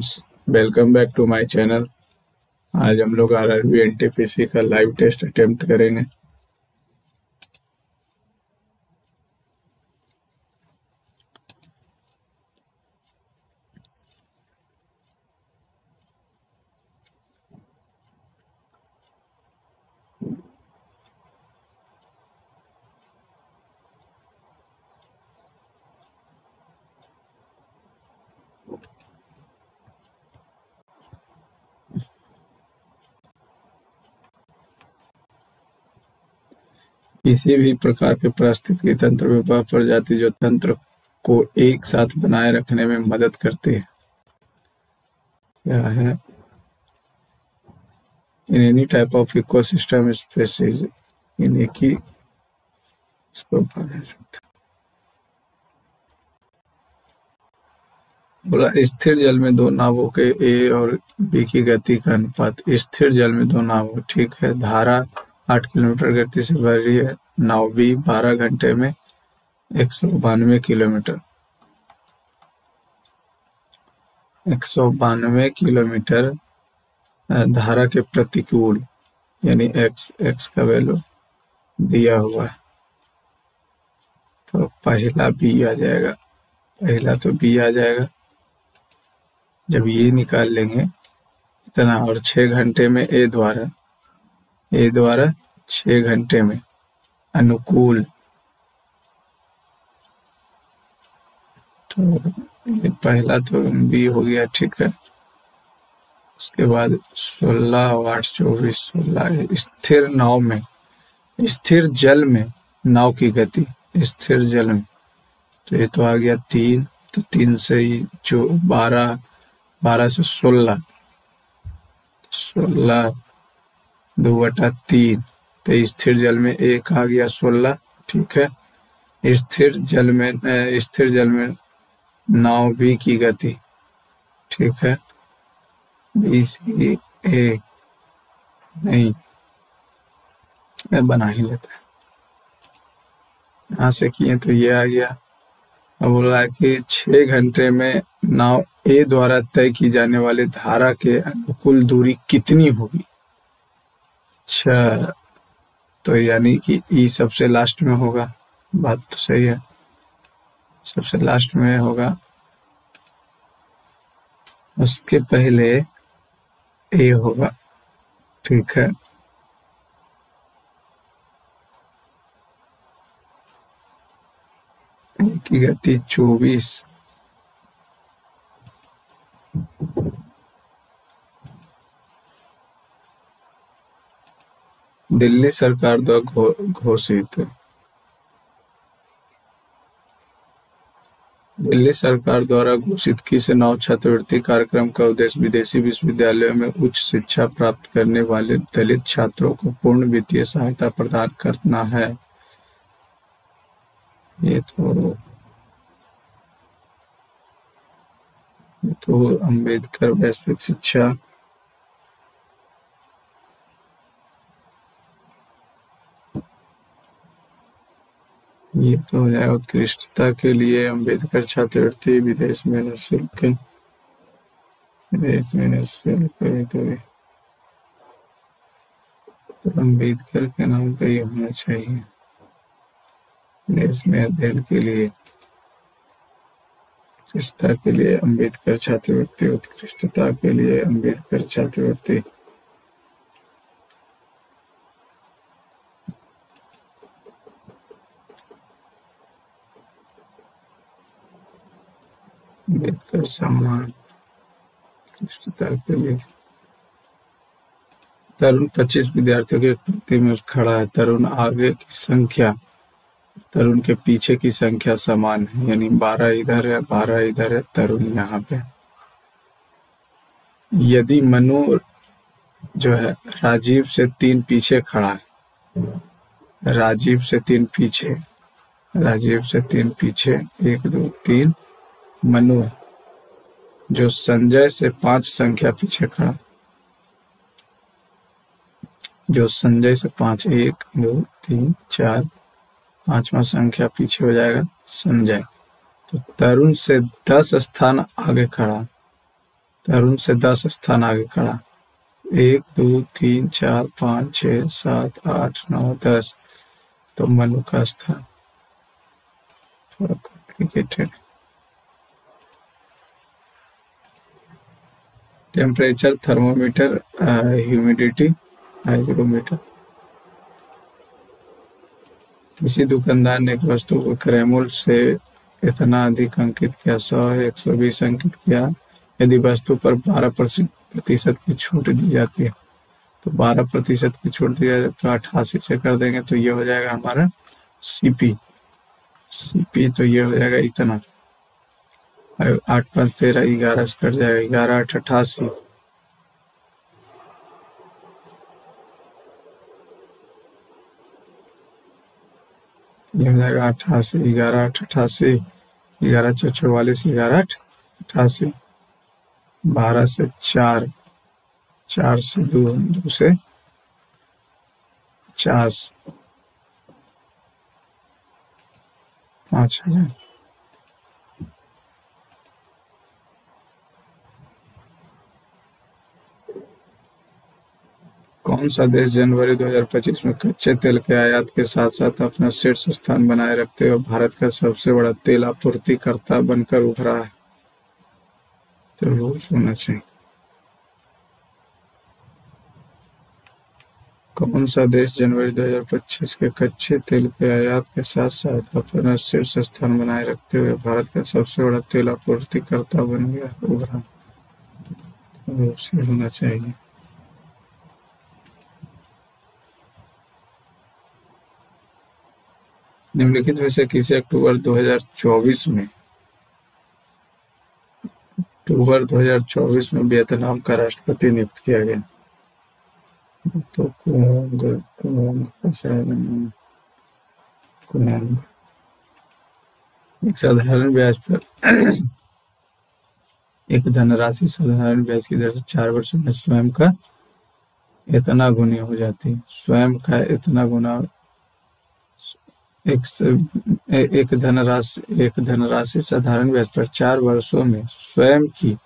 Friends, welcome back to my channel. आज हम लोग आरआरबी एनटीपीसी का लाइव टेस्ट अटेम्प्ट करेंगे। किसी भी प्रकार के पारिस्थितिकी तंत्र विभव प्रजाति जो तंत्र को एक साथ बनाए रखने में मदद करती है। क्या है? In any type of ecosystem species in एक ही इसको बोला। स्थिर जल में दो नावों के ए और बी की गति का अनुपात। स्थिर जल में दो नावों, ठीक है। धारा 8 किलोमीटर गति से बह रही है। नाव बी 12 घंटे में 192 किलोमीटर 192 किलोमीटर धारा के प्रतिकूल, यानी एक्स का वैल्यू दिया हुआ है, तो पहला बी आ जाएगा। पहला तो बी आ जाएगा। जब ये निकाल लेंगे इतना, और 6 घंटे में ए द्वारा 6 घंटे में अनुकूल, तो ये पहला तो बी हो गया, ठीक है। उसके बाद 16 और 8 24 16 स्थिर नाव में, स्थिर जल में नाव की गति, स्थिर जल में, तो ये तो आ गया 3, तो 3 से ही जो 12 से 16 2/3, तो स्थिर जल में एक आ गया 16, ठीक है। स्थिर जल में नाव बी की गति, ठीक है। बी सी ए नहीं बना ही लेते हैं, यहाँ से किए तो ये आ गया। अब बोला कि 6 घंटे में नाव ए द्वारा तय की जाने वाली धारा के अनुकूल दूरी कितनी होगी। अच्छा, तो यानी कि ई सबसे लास्ट में होगा। बात तो सही है, सबसे लास्ट में होगा, उसके पहले ए होगा, ठीक है। ए की गति 24, दिल्ली सरकार द्वारा घोषित, दिल्ली सरकार द्वारा घोषित किस नव छात्रवृत्ति कार्यक्रम का उद्देश्य विदेशी विश्वविद्यालयों में उच्च शिक्षा प्राप्त करने वाले दलित छात्रों को पूर्ण वित्तीय सहायता प्रदान करना है। ये तो अंबेडकर वैश्विक शिक्षा, ये तो हो जाए उत्कृष्टता के लिए अंबेडकर छात्रवृत्ति, विदेश में निःशुल्क, तो अंबेडकर के नाम पे ही होना चाहिए। विदेश में अध्ययन के लिए, उत्कृष्टता के लिए अंबेडकर छात्रवृत्ति, उत्कृष्टता के लिए अंबेडकर छात्रवृत्ति। अंबेडकर सम्मान, उत्कृष्टता के लिए। तरुण 25 विद्यार्थियों की पंक्ति में खड़ा है। तरुण आगे की संख्या, तरुण के पीछे की संख्या समान है, यानी 12 इधर है, 12 इधर है, तरुण यहाँ पे। यदि मनु जो है राजीव से 3 पीछे खड़ा है, राजीव से 3 पीछे, 1 2 3 मनु है, जो संजय से 5 संख्या पीछे खड़ा, जो संजय से 5 1 2 3 4 5वां संख्या पीछे हो जाएगा संजय, तो तरुण से 10 स्थान आगे खड़ा, तरुण से 10 स्थान आगे खड़ा। 1 2 3 4 5 6 7 8 9 10। तो मनु का स्थान थोड़ा complicated. Temperature, thermometer, humidity, hygrometer. किसी दुकानदार ने एक वस्तु को क्रय से इतना अधिक अंकित किया, 100 120 अंकित किया। यदि वस्तु पर 12% की छूट दी जाती है, तो 12% की छूट दी जाए तो 88 से कर देंगे, तो ये हो जाएगा हमारा सीपी। तो ये हो जाएगा इतना। 8 5 13 11 से कट जाएगा, 11 8 88। ये हो जाएगा 88, 11 8 88, 11 4 44, 11 8 88। 12 से 4, 4 से 2, 2 से 50, 5000। कौन सा देश जनवरी 2025 में कच्चे तेल के आयात के साथ साथ अपना शीर्ष स्थान बनाए रखते हुए भारत का सबसे बड़ा तेल आपूर्तिकर्ता बनकर उभरा है? तो रूस होना चाहिए। कौन सा देश जनवरी 2025 के कच्चे तेल के आयात के साथ साथ अपना शीर्ष स्थान बनाए रखते हुए भारत का सबसे बड़ा तेल आपूर्तिकर्ता बन गया उभरा? रूस ही होना चाहिए। निम्नलिखित में से किसे अक्टूबर 2024 में वियतनाम का राष्ट्रपति नियुक्त किया गया? तो कुओंग। एक साधारण ब्याज पर एक धनराशि साधारण ब्याज की दर से 4 वर्षों में स्वयं का इतना गुनी हो जाती है। स्वयं का इतना गुना एक धनराशि साधारण ब्याज पर 4 वर्षों में स्वयं की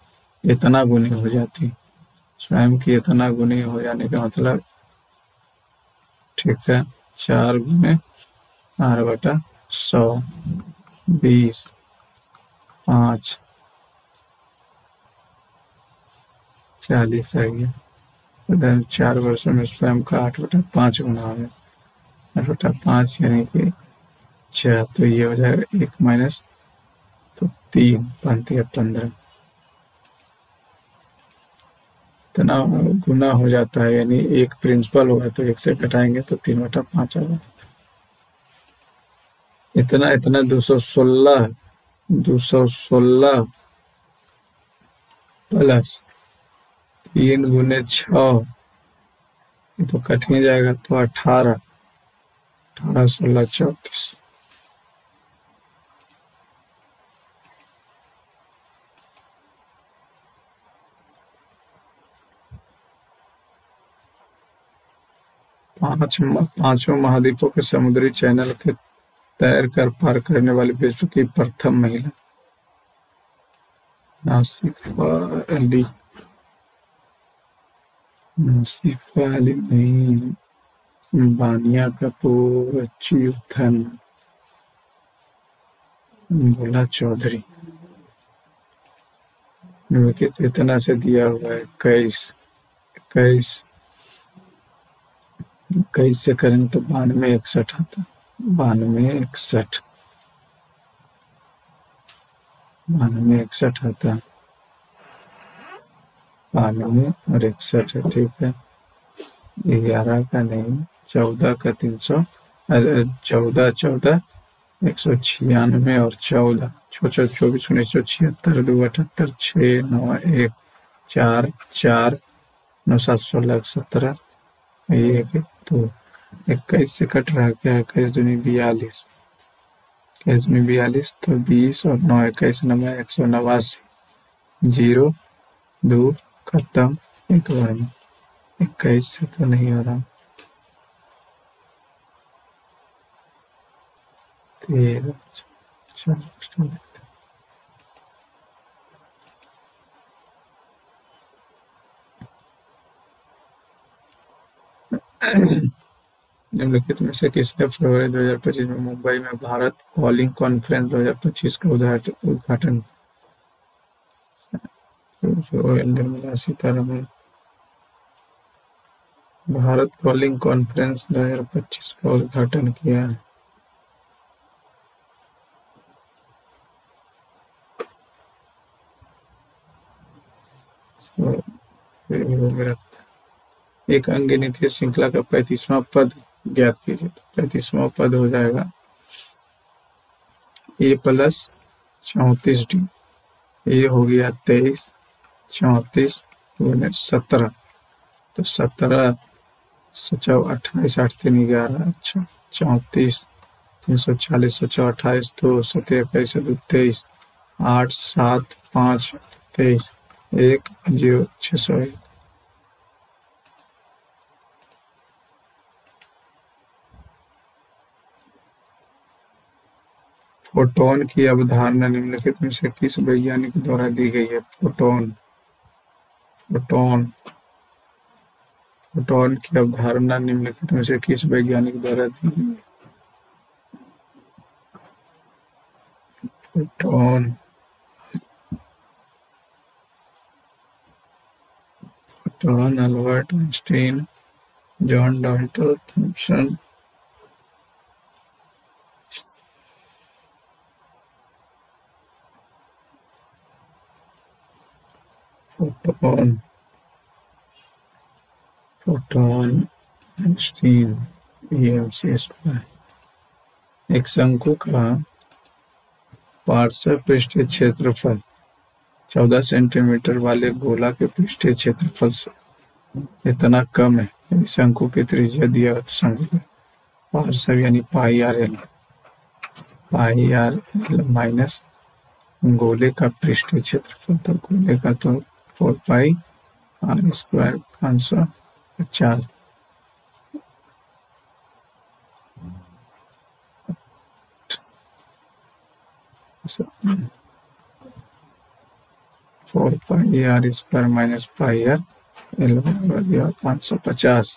इतना गुनी हो जाती है। स्वयं की इतना गुनी हो जाने का मतलब, ठीक है, 4 गुने R/100, 20, 5, 40 आ गया। 4 वर्षों में स्वयं का 8/5 गुना हो गया। 8/5 यानी कि 6, तो ये हो जाएगा 1 माइनस, तो 3 बनती है 15। इतना गुना हो जाता है, यानी एक प्रिंसिपल होगा तो 1 से घटाएंगे तो 3/5 आ जाएगा। इतना 216 प्लस 3 गुने 6, ये तो कट ही जाएगा, तो 18, 18 16 34। पांचों महाद्वीपों के समुद्री चैनल के तैर कर पार करने वाली विश्व की प्रथम महिला? नासिफा अली नहीं, बानिया कपूर, चीर्थन, भोला चौधरी। निम्नलिखित इतना से दिया हुआ है 21 से करेंगे तो 92 61 आता। 92 61 आता। 92 और 61 है, ठीक है। 11 का नहीं, 14 का 300, 14 14 196 और 14 24 1976 2 78 6 9 1 4 4 9 7 16 17 1 2 21 से कट रहा क्या? 21 दूनी 42, 21 दूनी 42, तो 20 और 9 21 9 189, 0 2 खत्म, एक बार में। 21 से तो नहीं हो रहा। 13 चलो निम्नलिखित में से किसने फरवरी 2025 में मुंबई में भारत कॉलिंग कॉन्फ्रेंस 2025 का उद्घाटन? निर्मला सीतारमण। भारत कॉलिंग कॉन्फ्रेंस 2025 का उद्घाटन किया। एक अंगगणितीय श्रृंखला का 35वां पद ज्ञात कीजिए। तो 35वां पद हो जाएगा a + 34d। ये हो गया 23, 34 × 17, तो 17 सचौ 28, 8 3 11, अच्छा 34 340 सचौ 28, तो 7 21 2 23, 8 7 5 23, 1 0 601। फोटोन की अवधारणा निम्नलिखित में से किस वैज्ञानिक द्वारा दी गई है? फोटोन की अवधारणा निम्नलिखित में से किस वैज्ञानिक द्वारा दी गई है? Photon Albert Einstein, John Dalton Thomson. Photon Einstein EMC²। एक शंकु का पार्श्व पृष्ठीय क्षेत्रफल 14 सेंटीमीटर वाले गोला के पृष्ठीय क्षेत्रफल से इतना कम है। यदि शंकु की त्रिज्या दिया तो शंकु के पार्श्व यानी πr/l माइनस गोले का पृष्ठीय क्षेत्रफल, तो गोले का तो 4πr² 550। 4πr² minus πr L बराबर दिया 550।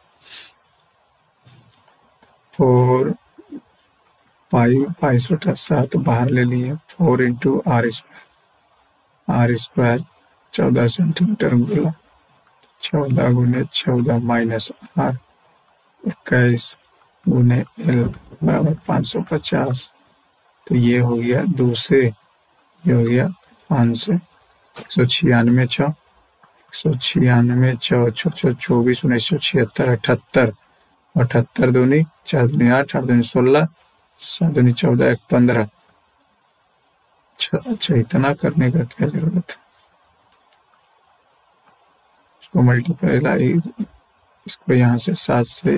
4 π/7 बाहर ले लिए, 4 × r²। 14 सेंटीमीटर गोला, 14 × 14 माइनस r, 21 × L बराबर 550। तो ये हो गया 2 से, ये हो गया 5 से 196, 196 24 1976 78, 78 दूनी 4 दूनी 8, 8 दूनी 16, 7 दूनी 14, 1 15। अच्छा इतना करने का क्या जरूरत है? इसको मल्टीप्लाई, इसको यहाँ से 7 से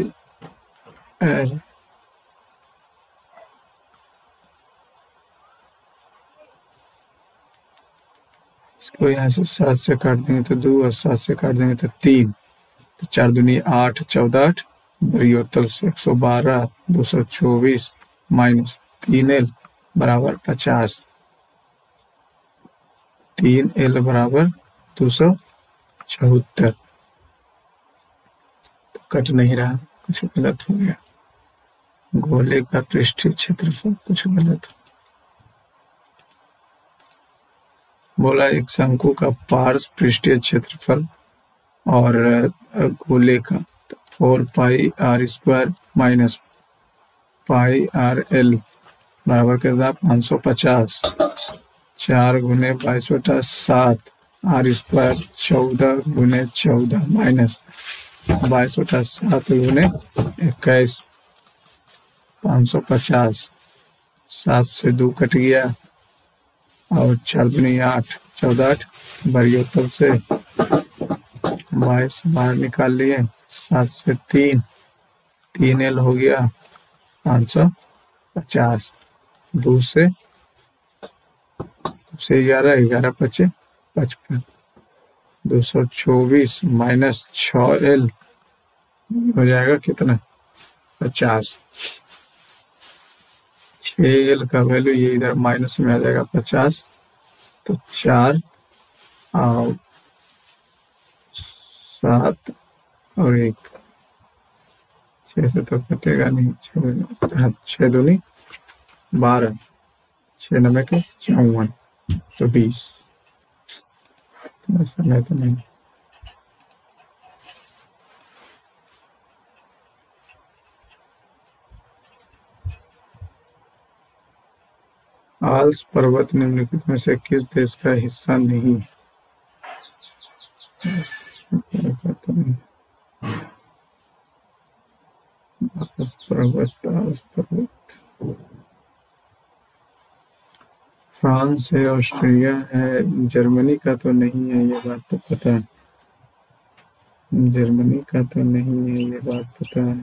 इसको यहाँ से 7 से काट देंगे तो 2, और 7 से काट देंगे तो 3, तो 4 दूनी 8, 14 8, बरियोतल से 112, 224 माइनस 3L बराबर 50, 3L बराबर 274। तो कट नहीं रहा, कुछ गलत हो गया। गोले का पृष्ठीय क्षेत्रफल कुछ गलत हो। बोला एक शंकु का पार्श्व पृष्ठीय क्षेत्रफल और गोले का 4πr² माइनस πrl बराबर कितना 550। 4 × 22/7 r² 14 × 14 माइनस 22/7 × 21 550। 7 से 2 कट गया, और 4 दूनी 8, 14 8, बरियोतल से 22 बाहर निकाल लिए, 7 से 3, 3L हो गया 550। 2 से 11, 11 × 5 = 55, 224 माइनस 6L हो जाएगा कितना 50। 6L का वैल्यू ये इधर माइनस में आ जाएगा 50, तो 4 और 7 और 1, 6 से तो कटेगा नहीं, 6 दूनी 12, 6 9 के 54, तो 20। समय तो नहीं। आल्प्स पर्वत निम्नलिखित में से किस देश का हिस्सा नहीं? पता नहीं। आल्प्स पर्वत फ्रांस है, ऑस्ट्रिया है, जर्मनी का तो नहीं है, ये बात तो पता है। जर्मनी का तो नहीं है, ये बात पता है।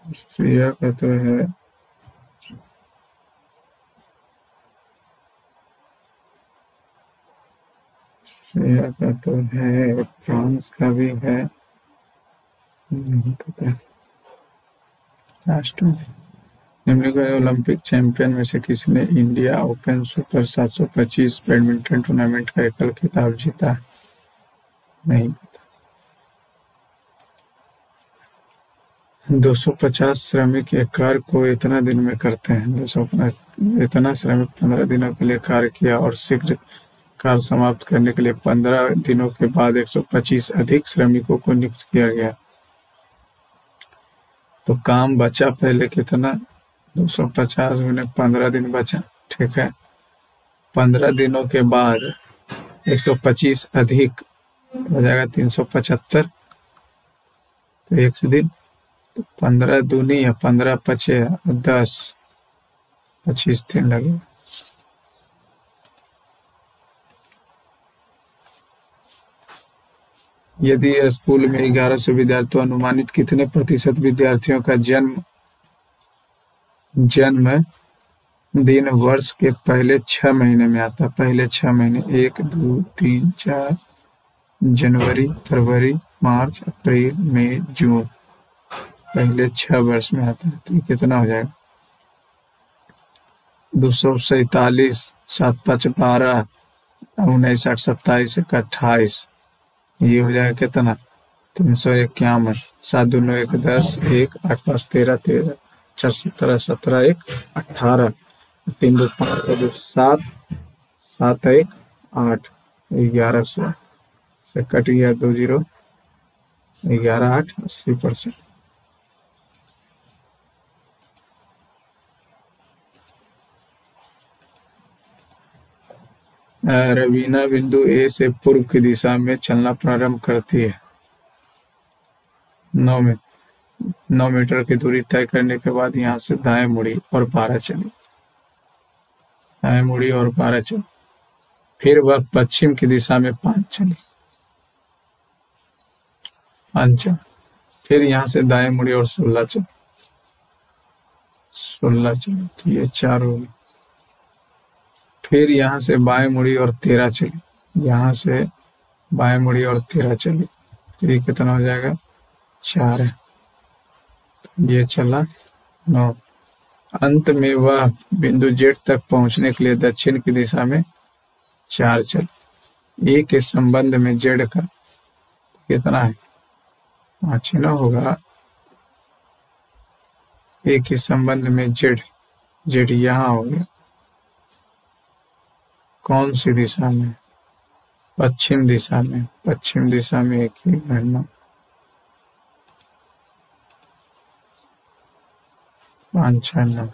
ऑस्ट्रिया का तो है। ऑस्ट्रिया का तो है, फ्रांस का भी है, नहीं पता। राष्ट्र निम्नलिखित ओलंपिक चैंपियन में से किसने India open super 725 badminton tournament का एकल खिताब जीता? नहीं पता। 250 श्रमिक एक कार्य को इतना दिन में करते हैं। 250 इतना श्रमिक 15 दिनों के लिए कार्य किया और शीघ्र कार्य समाप्त करने के लिए 15 दिनों के बाद 125 अधिक श्रमिकों को नियुक्त किया गया। तो काम बचा पहले कितना? 250 में 15 दिन बचा, ठीक है। 15 दिनों के बाद 125 अधिक हो जाएगा 375, तो 1 दिन, तो 15 दूनी है 15 पचे 10, 25 दिन लगे। यदि स्कूल में 1100 विद्यार्थी, अनुमानित कितने प्रतिशत विद्यार्थियों का जन्म दिन वर्ष के पहले 6 महीने में आता? पहले 6 महीने 1 2 3 4 जनवरी, फरवरी, मार्च, अप्रैल, मई, जून, पहले 6 वर्ष में आता है। तो ये कितना हो जाएगा? 247, 7 5 12, 19 8 27 1 28, ये हो जाएगा कितना? 351, 7 2 1 10, 1 8 5 13 13, 4 17 17 1 18, 3 2 5 2 7 7 1 8, 1100 से कट गया 2 0, 11 8 80%। रवीना बिंदु ए से पूर्व की दिशा में चलना प्रारंभ करती है। 9 मीटर की दूरी तय करने के बाद यहाँ से दाएं मुड़ी और 12 चली, दाएं मुड़ी और 12 चली। फिर वह पश्चिम की दिशा में 5 चली, 5 चली। फिर यहाँ से दाएं मुड़ी और 16 चली, 16 चली, तो ये 4 होगी। फिर यहाँ से बाएं मुड़ी और 13 चली, यहाँ से बाएं मुड़ी और 13 चली, तो ये कितना हो जाएगा? 4 है। ये चला 9। अंत में वह बिंदु जेड तक पहुंचने के लिए दक्षिण की दिशा में 4 चली। ए के संबंध में जेड का कितना है? 5 ना होगा। ए के संबंध में जेड, जेड यहाँ हो गया। कौन सी दिशा में? पश्चिम दिशा में। पश्चिम दिशा में एक ही घटना, 5 6 9।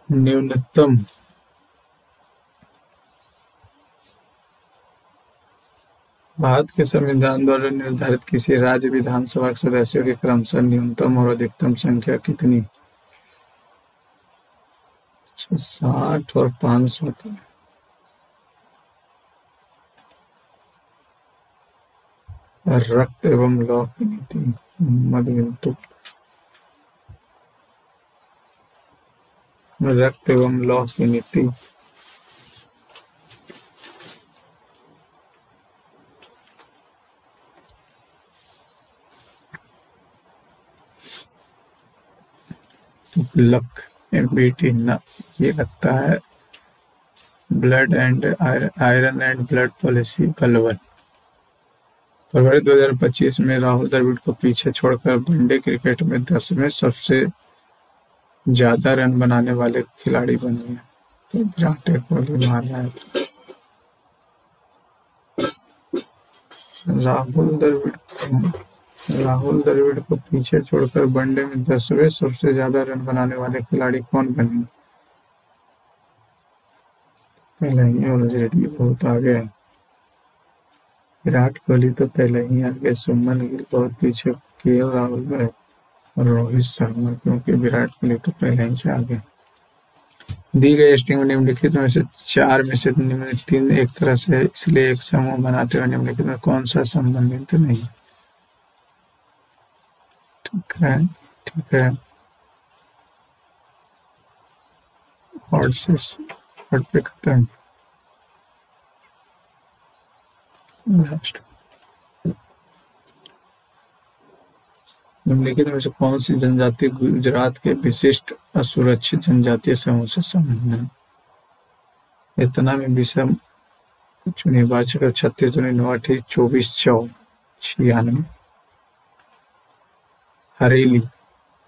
न्यूनतम भारत के संविधान द्वारा निर्धारित किसी राज्य विधानसभा के सदस्यों की क्रमशः न्यूनतम और अधिकतम संख्या कितनी? 60 और 500। रक्त एवं लौह की नीति, मोहम्मद बिन तुगलक। रक्त एवं लौह की नीति तुगलक, MBT ना, ये लगता है blood and iron and blood policy बल्लवन। फरवरी 2025 में राहुल द्रविड़ को पीछे छोड़कर वनडे क्रिकेट में 10वें सबसे ज्यादा रन बनाने वाले खिलाड़ी बने हैं। तो विराट कोहली मार रहा है। राहुल द्रविड़ को पीछे छोड़कर वनडे में 10वें सबसे ज्यादा रन बनाने वाले खिलाड़ी कौन बने? पहले ही ऑलरेडी बहुत आगे है। विराट कोहली तो पहले ही आगे, सुमन गिल बहुत पीछे, केएल राहुल में और रोहित शर्मा, क्योंकि विराट कोहली तो पहले ही से आगे। दी गई स्ट्रिंग में निम्नलिखित में से 4 में से 3 एक तरह से, इसलिए एक समूह बनाते हुए निम्नलिखित में कौन सा संबंधित नहीं? ठीक है। हॉट पे खत्म। लास्ट निम्नलिखित में से कौन सी जनजाति गुजरात के विशिष्ट असुरक्षित जनजातीय समूह से संबंधित है? इतना में विषम चुनी वाचक 36 चुनी 24 96।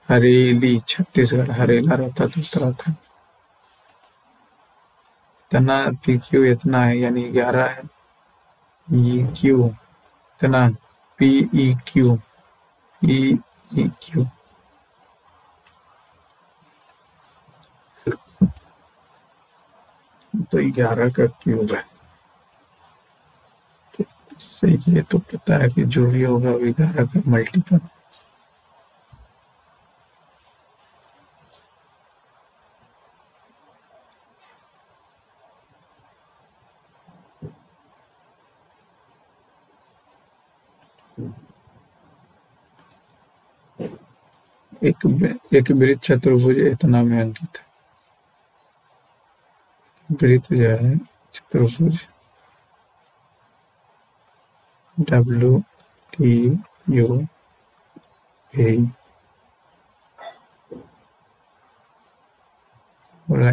हरेली छत्तीसगढ़, हरेला रहता तो उत्तराखंड। इतना PQ इतना है यानी 11 है। EQ इतना PEQ तो 11 का क्यूब है। तो इससे ये तो पता है कि जो भी होगा वो 11 का मल्टीपल। एक वृत्त चतुर्भुज इतना में अंकित है। वृत्त जो है चतुर्भुज WTUV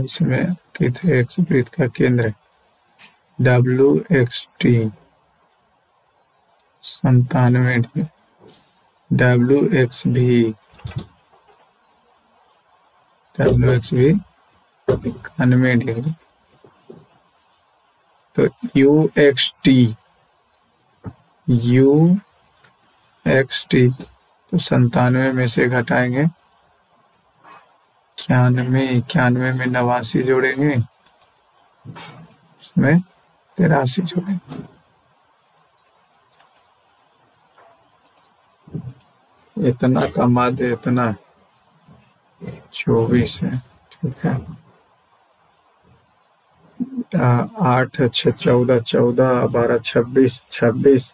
इसमें अंकित है। एक्स वृत्त का केंद्र WXT 97 डिग्री, WXV 91 डिग्री। तो UXT तो 97 में से घटाएंगे 91 में 89 जोड़ेंगे, उसमें 83 जोड़ेंगे। इतना का माध्य इतना 24 है। ठीक है। 8 अच्छे 14 14 12 26 26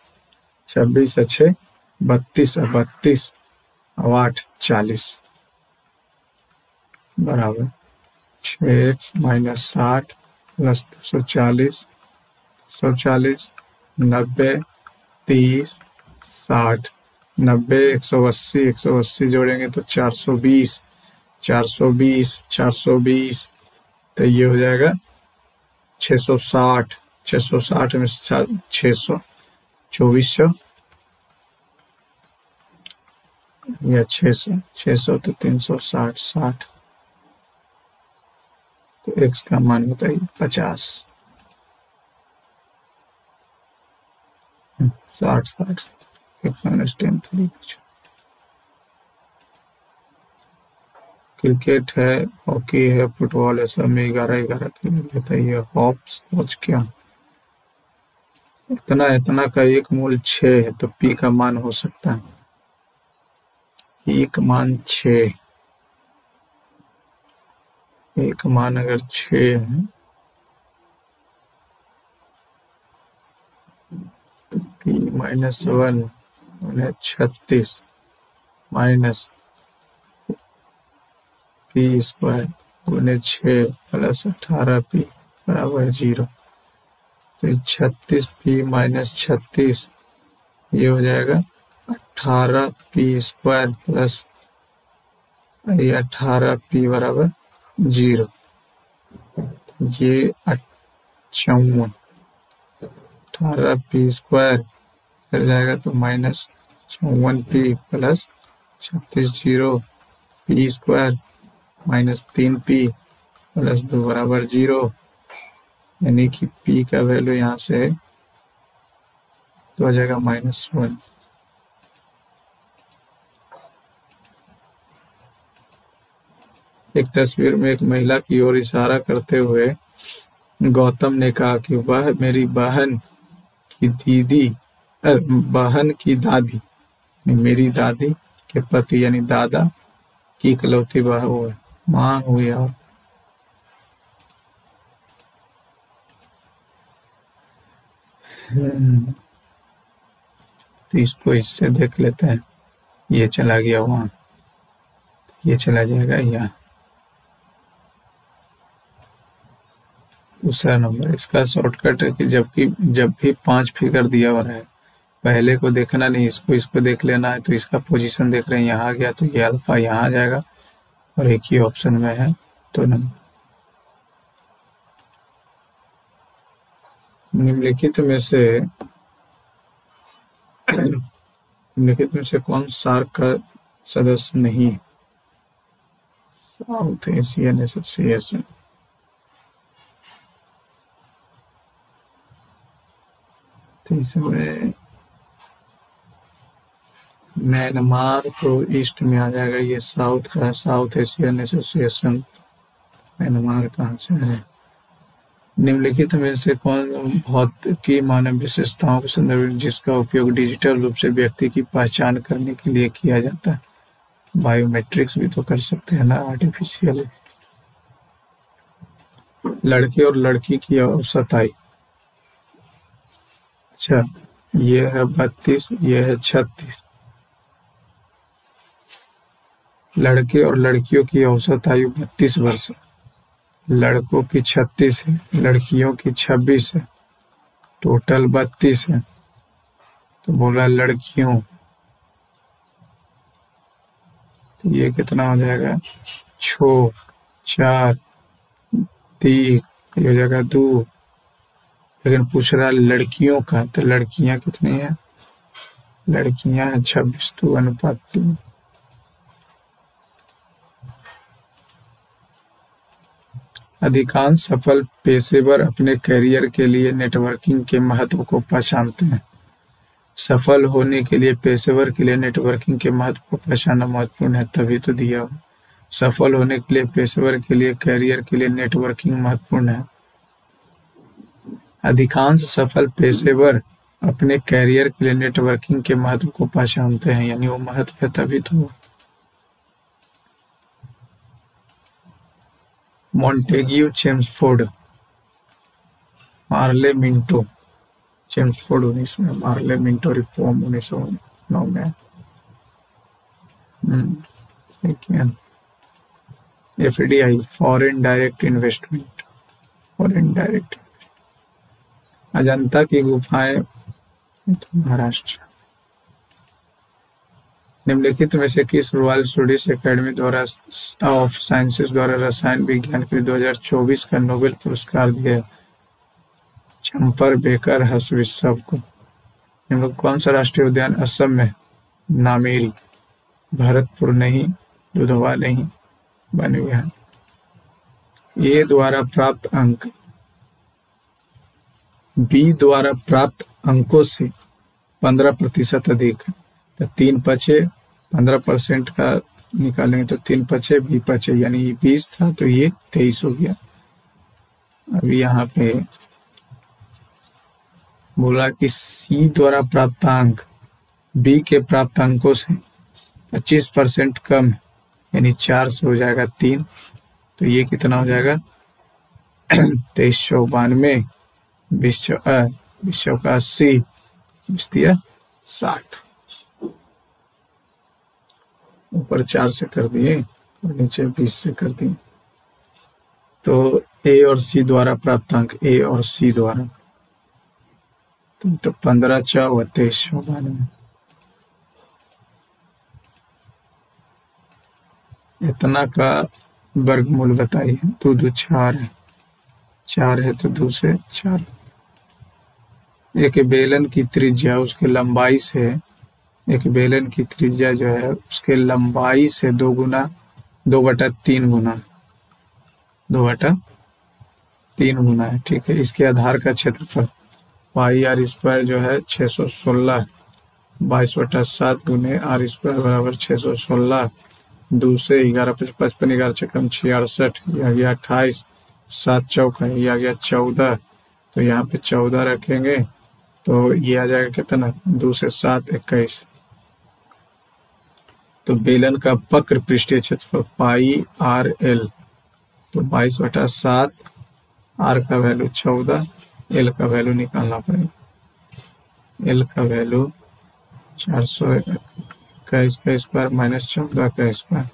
26 अच्छे 32 32 और 8 40 बराबर 6x - 60 प्लस 240 90 30 60 90 180 जोड़ेंगे तो 420 तो ये हो जाएगा 660 में 600 2400 या 600 तो 360 तो x का मान बताइए 50 60 x - 10 3। क्रिकेट है, हॉकी है, फुटबॉल है, सब में 11 खेल बताइए। हॉप्स क्या? इतना का एक मूल 6 है तो P का मान हो सकता है एक मान 6। एक मान अगर 6 है तो P - 1 36 माइनस P² गुने 6 प्लस 18P बराबर 0। तो 36P - 36 ये हो जाएगा 18P² प्लस 18P बराबर 0। ये 54, 18p² कर जाएगा तो -54p plus 36 0 p² -3p plus 2 बराबर 0, यानी कि p का वैल्यू यहाँ से तो आ जाएगा -1। एक तस्वीर में एक महिला की ओर इशारा करते हुए गौतम ने कहा कि वह मेरी बहन की दादी मेरी दादी के पति यानी दादा की इकलौती बहू है, मां हुई। और तो इसको इससे देख लेते हैं, ये चला गया वहां, ये चला जाएगा यहाँ। दूसरा नंबर, इसका शॉर्टकट है कि जब भी 5 फिगर दिया हो रहा है, पहले को देखना नहीं, इसको देख लेना है। तो इसका पोजीशन देख रहे हैं, यहाँ आ गया तो ये अल्फा यहाँ आ जाएगा और एक ही ऑप्शन में है तो नंबर। निम्नलिखित में से कौन सार्क का सदस्य नहीं? साउथ एशियन एसोसिएशन, तो इसमें म्यांमार तो ईस्ट में आ जाएगा, ये साउथ का है, साउथ एशियन एसोसिएशन। म्यांमार कहाँ से है? निम्नलिखित में से कौन भौतिकी मानव विशेषताओं के संदर्भ में जिसका उपयोग डिजिटल रूप से व्यक्ति की पहचान करने के लिए किया जाता है? बायोमेट्रिक्स भी तो कर सकते हैं ना, आर्टिफिशियल। लड़के और लड़की की औसत आयु, अच्छा ये है 32, ये है 36। लड़के और लड़कियों की औसत आयु 32 वर्ष है, लड़कों की 36 है, लड़कियों की 26 है, टोटल 32 है। तो बोला लड़कियों, तो ये कितना हो जाएगा? 6 4 3, ये हो जाएगा 2। लेकिन पूछ रहा लड़कियों का, तो लड़कियां कितनी हैं? लड़कियां हैं 26, तो अनुपात 3। अधिकांश सफल पेशेवर अपने करियर के लिए नेटवर्किंग के महत्व को पहचानते हैं। सफल होने के लिए पेशेवर के लिए नेटवर्किंग के महत्व को पहचानना महत्वपूर्ण है, तभी तो दिया हो। सफल होने के लिए पेशेवर के लिए करियर के लिए नेटवर्किंग महत्वपूर्ण है। अधिकांश सफल पेशेवर अपने करियर के लिए नेटवर्किंग के महत्व को पहचानते हैं, यानी वो महत्व है तभी तो। Montagu Chelmsford, Morley Minto, Chelmsford 19 में, मार्ले मिंटो रिफॉर्म 1909 में। FDI, foreign direct investment, foreign direct. Ajanta की गुफाएं तो महाराष्ट्र। निम्नलिखित में से किस रॉयल स्वीडिश एकेडमी द्वारा ऑफ साइंसेस द्वारा रसायन विज्ञान के लिए 2024 का नोबेल पुरस्कार दिया? चंपर बेकर हसविसव को। निम्नलिखित कौन सा राष्ट्रीय उद्यान असम में? नामेरी, भरतपुर नहीं, दुधवा नहीं, वन विहार। ए द्वारा प्राप्त अंक बी द्वारा प्राप्त अंकों से 15% अधिक है, तो 3 बचे, 15% का निकालेंगे तो 3 बचे, बी बचे, यानी ये 20 था तो ये 23 हो गया। अभी यहाँ पे बोला कि सी द्वारा प्राप्त अंक बी के प्राप्त अंकों से 25% कम, यानी 4 से हो जाएगा 3, तो ये कितना हो जाएगा? 2392, 20 का 80, 60। ऊपर 4 से कर दिए और नीचे 20 से कर दिए। तो ए और सी द्वारा प्राप्त अंक, ए और सी द्वारा, तो 15 4 2392। इतना का वर्गमूल बताइए। 2 2 4 है, 4 है तो 2 से 4। एक बेलन की त्रिज्या उसके लंबाई से, एक बेलन की त्रिज्या जो है उसके लंबाई से 2 गुना 2/3 गुना 2/3 गुना है। ठीक है। इसके आधार का क्षेत्रफल पाई आर स्क्वायर जो है 616 22/7 गुने आर स्क्वायर बराबर 616। 2 से 11 55 11 छक्कम 66, ये आ गया 28, 7 चौक है, ये आ गया 14। तो यहाँ पे 14 रखेंगे तो ये आ जाएगा कितना, 2 से 7 21। तो बेलन का वक्र पृष्ठीय क्षेत्रफल पाई आर एल, तो 22/7, आर का वैल्यू 14, एल का वैल्यू निकालना पड़ेगा। एल का वैल्यू 421 का स्क्वायर माइनस 14 का स्क्वायर,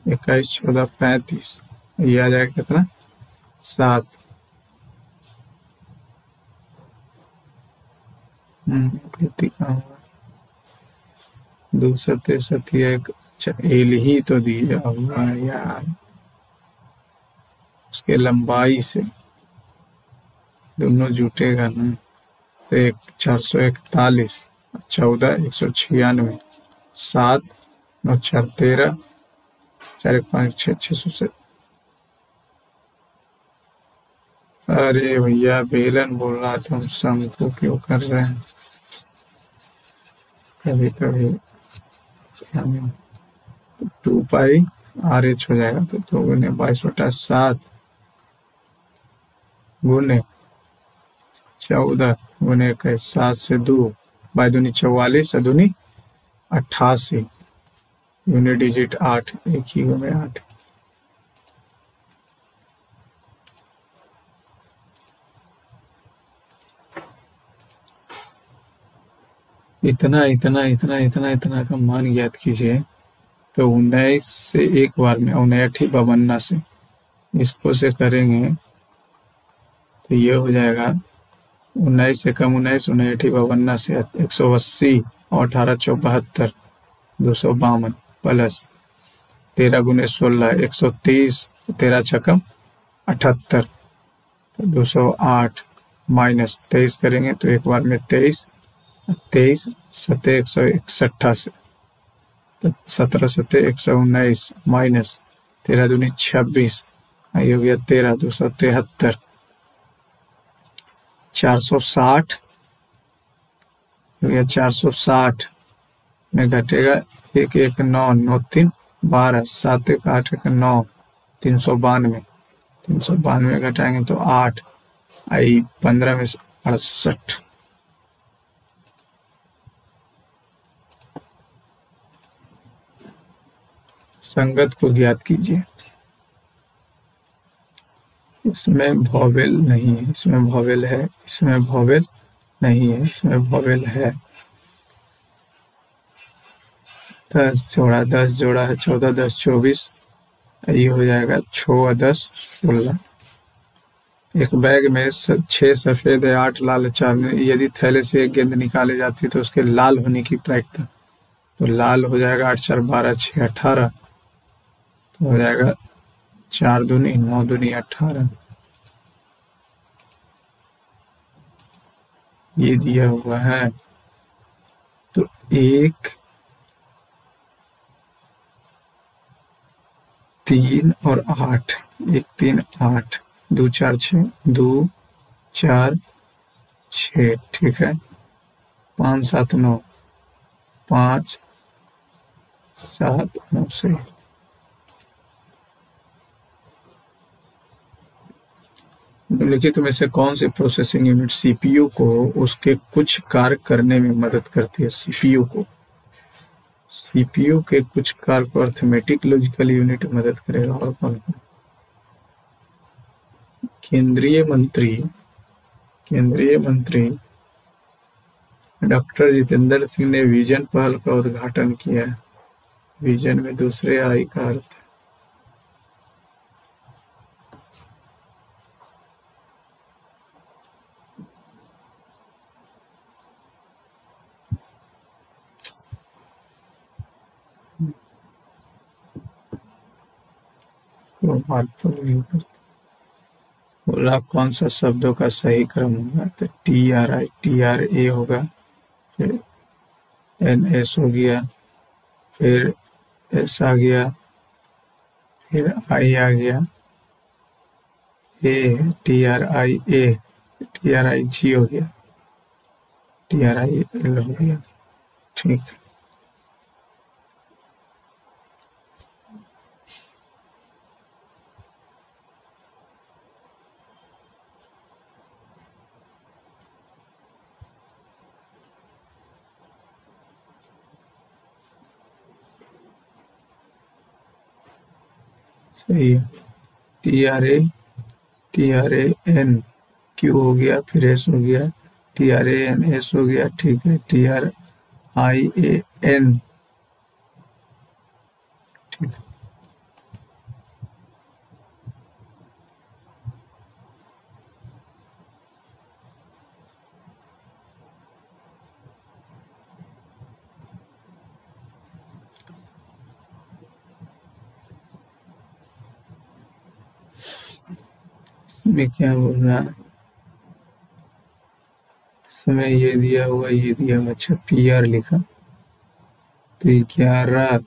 21 14 35, ये आ जाएगा कितना, 7। गलती कहाँ हुआ, 263 एक, अच्छा एल ही तो दिया हुआ है यार, उसके लंबाई से दोनों जुटेगा ना, तो 441, 14 196, 7 9 4 13, 4 1 5 6 600 से। अरे भैया बेलन बोल रहा था, हम शंकु क्यों कर रहे हैं, कभी कभी 2 पाई आर एच हो जाएगा, तो 2 गुने 22/7 गुने 14 गुने 21, 7 से 2, 2 दूनी 44, दूनी 88, यूनिट डिजिट 8, एक ही में 8। इतना इतना इतना इतना इतना का मान ज्ञात कीजिए। तो 19 से एक बार में 59 52 से इसको से करेंगे तो ये हो जाएगा 19 से कम 19, 59 52 से 180 और 18 74 252 प्लस 13 गुने 16 130, 13 छकम 78, तो 208 माइनस 23 करेंगे तो एक बार में 23, 23 सतह 161 से, तो 17 सतह 119 माइनस 13 दूनी 26, ये हो गया 13, 273, 460 हो गया, 460 में घटेगा 1 1 9 9 3 12, 7 1 8 1 9, 392, 392 घटाएंगे तो 8, आई 15 में 68। संगत को ज्ञात कीजिए। इसमें वोवेल नहीं है, इसमें वोवेल है, इसमें वोवेल नहीं है, इसमें वोवेल है। 10 जोड़ा 10 जोड़ा है 14 10 24, ये हो जाएगा 6 10 16। एक बैग में 6 सफेद है 8 लाल है 4 में, यदि थैले से एक गेंद निकाली जाती तो उसके लाल होने की प्रायिकता, तो लाल हो जाएगा 8 4 12 6 18, तो हो जाएगा 4 दूनी 9 दूनी 18। ये दिया हुआ है। तो 1 3 और 8, 1 3 8, 2 4 6, 2 4 6, ठीक है, 5 7 9, 5 7 9 से। निम्नलिखित में से कौन सी प्रोसेसिंग यूनिट सीपीयू को उसके कुछ कार्य करने में मदद करती है। सीपीयू के कुछ कार्य को अर्थमेटिक लॉजिकल यूनिट मदद करेगा। और कौन कौन, केंद्रीय मंत्री डॉक्टर जितेंद्र सिंह ने विजन पहल का उद्घाटन किया। विजन में दूसरे आई का अर्थ बोला कौन सा शब्दों का सही क्रम होगा, तो TRA होगा, फिर NS हो गया, फिर S आ गया, फिर I आ गया, TRIG हो गया, TRIL हो गया। ठीक, सही है। TRANQ हो गया, फिर S हो गया, TRANS हो गया, ठीक है, TRIAN, ठीक है। इसमें क्या बोल रहा है, इसमें ये दिया हुआ, ये दिया हुआ, अच्छा PR लिखा, तो 11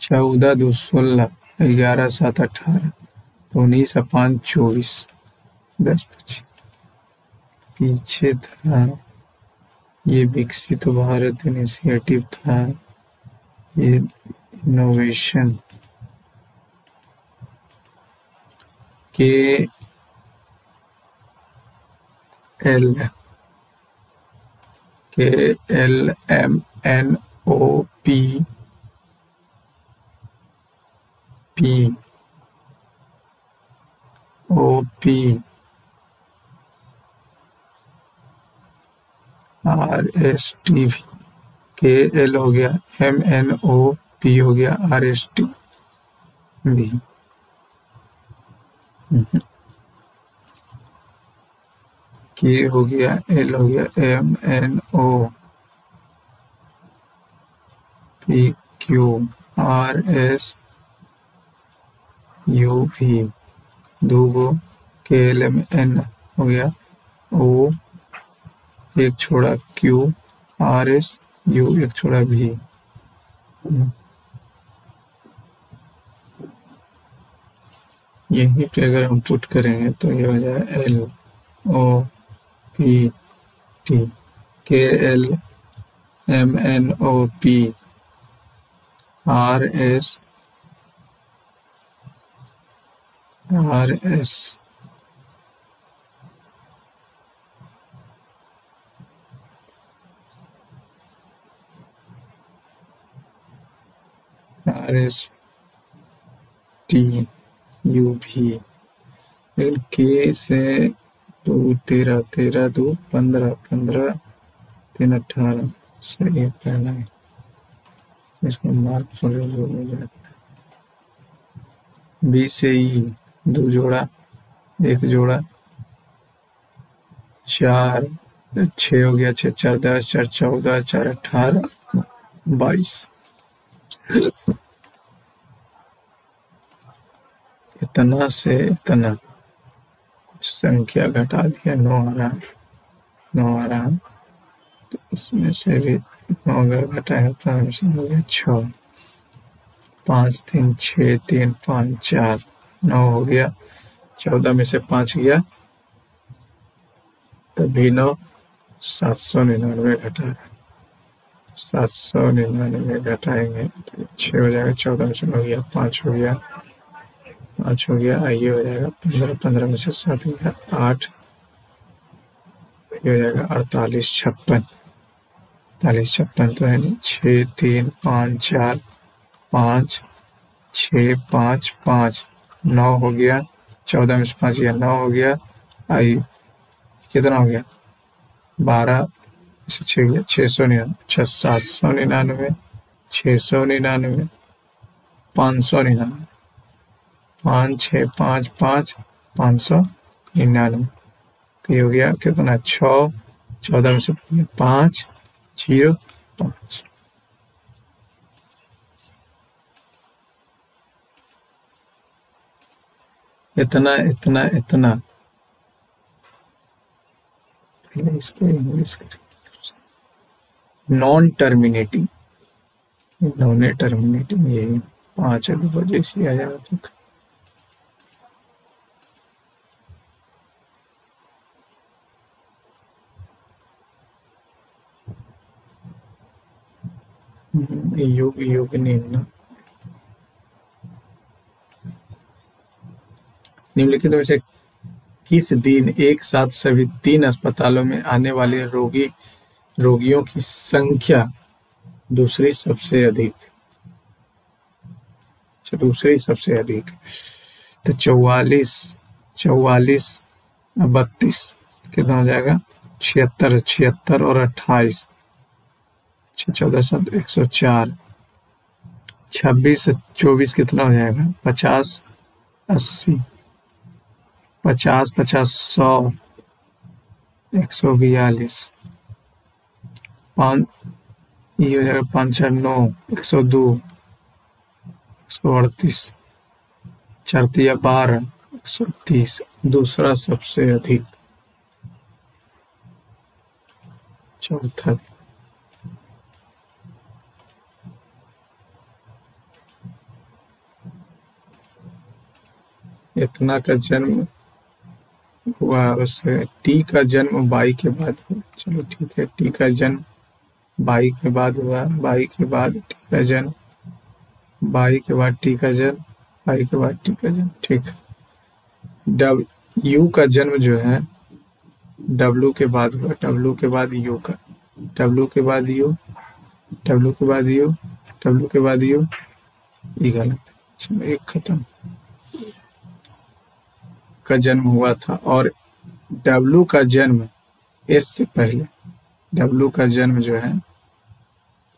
14 2 16, 11 7 18, 19 5 24, 10 25, पीछे था ये विकसित भारत इनिशिएटिव था, ये इनोवेशन KLMNOP, RST, KL हो गया, MNOP हो गया, RST भी, K हो गया, L हो गया, MNOPQ, RSUV, दूगो KLMN हो गया, O एक छोड़ा Q, RSU एक छोड़ा V, यहीं पे अगर हम पुट करेंगे तो ये हो जाए LOPT, KLMNOP, RSTUV, लेकिन K से 2 13 13 2 15 15 3 18, सही है पहला है, इसको मार्क फॉर हो जाता है। B से E 2 जोड़ा, 1 जोड़ा, 4 6 हो गया, 6 4 10, 4 14, 4 18 22, इतना से इतना कुछ संख्या घटा दिया, 9 आ रहा है, 9 आ रहा है, तो इसमें से भी 9 अगर घटाएंगे तो हमें हो गया 6, 5 3 6 3 5 4, 9 हो गया, 14 में से 5 गया, तभी 9 799 घटा है, 799 घटाएंगे तो 6 हो जाएगा, 14 में से 9 गया, 5 हो गया, 5 हो गया, ये हो जाएगा 15, 15 में से 7 गया 8, ये हो जाएगा 48 56, 48 56 तो है नहीं, 6 3 5 4 5 6 5 5, 9 हो गया, 14 में से 5 गया, 9 हो गया, आई कितना हो गया, 12 से 6 गया, 699, अच्छा 799, 699, 599, 5 6 5 5 599, तो ये हो गया कितना 6, 14 में से 5 0 5, इतना इतना इतना, पहले इसको इंग्लिश करें। नॉन टर्मिनेटिंग, नॉन टर्मिनेटिंग, ये 5 बजे से आ जाएगा तक। योग योग निम्न, निम्नलिखित में से किस दिन एक साथ सभी 3 अस्पतालों में आने वाले रोगियों की संख्या दूसरी सबसे अधिक? अच्छा, दूसरी सबसे अधिक, तो 44 32 कितना हो जाएगा? 76 और 28, 14 104, 26 24 कितना हो जाएगा? 50 80, 50 50 100, 142, 5 ये हो जाएगा 5 4 9, 102, 138, 4 3 12, 130, दूसरा सबसे अधिक। चौथा, इतना का जन्म हुआ उससे, टी का जन्म 22 के बाद हुआ। चलो ठीक है, टी का जन्म 22 के बाद हुआ, 22 के बाद टी का जन्म, 22 के बाद टी का जन्म, 22 के बाद टी का जन्म, ठीक है। यू का जन्म जो है डब्लू के बाद हुआ, डब्लू के बाद यू का, डब्लू के बाद यू, डब्लू के बाद यू, डब्लू के बाद यू, ये गलत। चलो एक खत्म, का जन्म हुआ था, और डब्लू का जन्म एस से पहले, डब्लू का जन्म जो है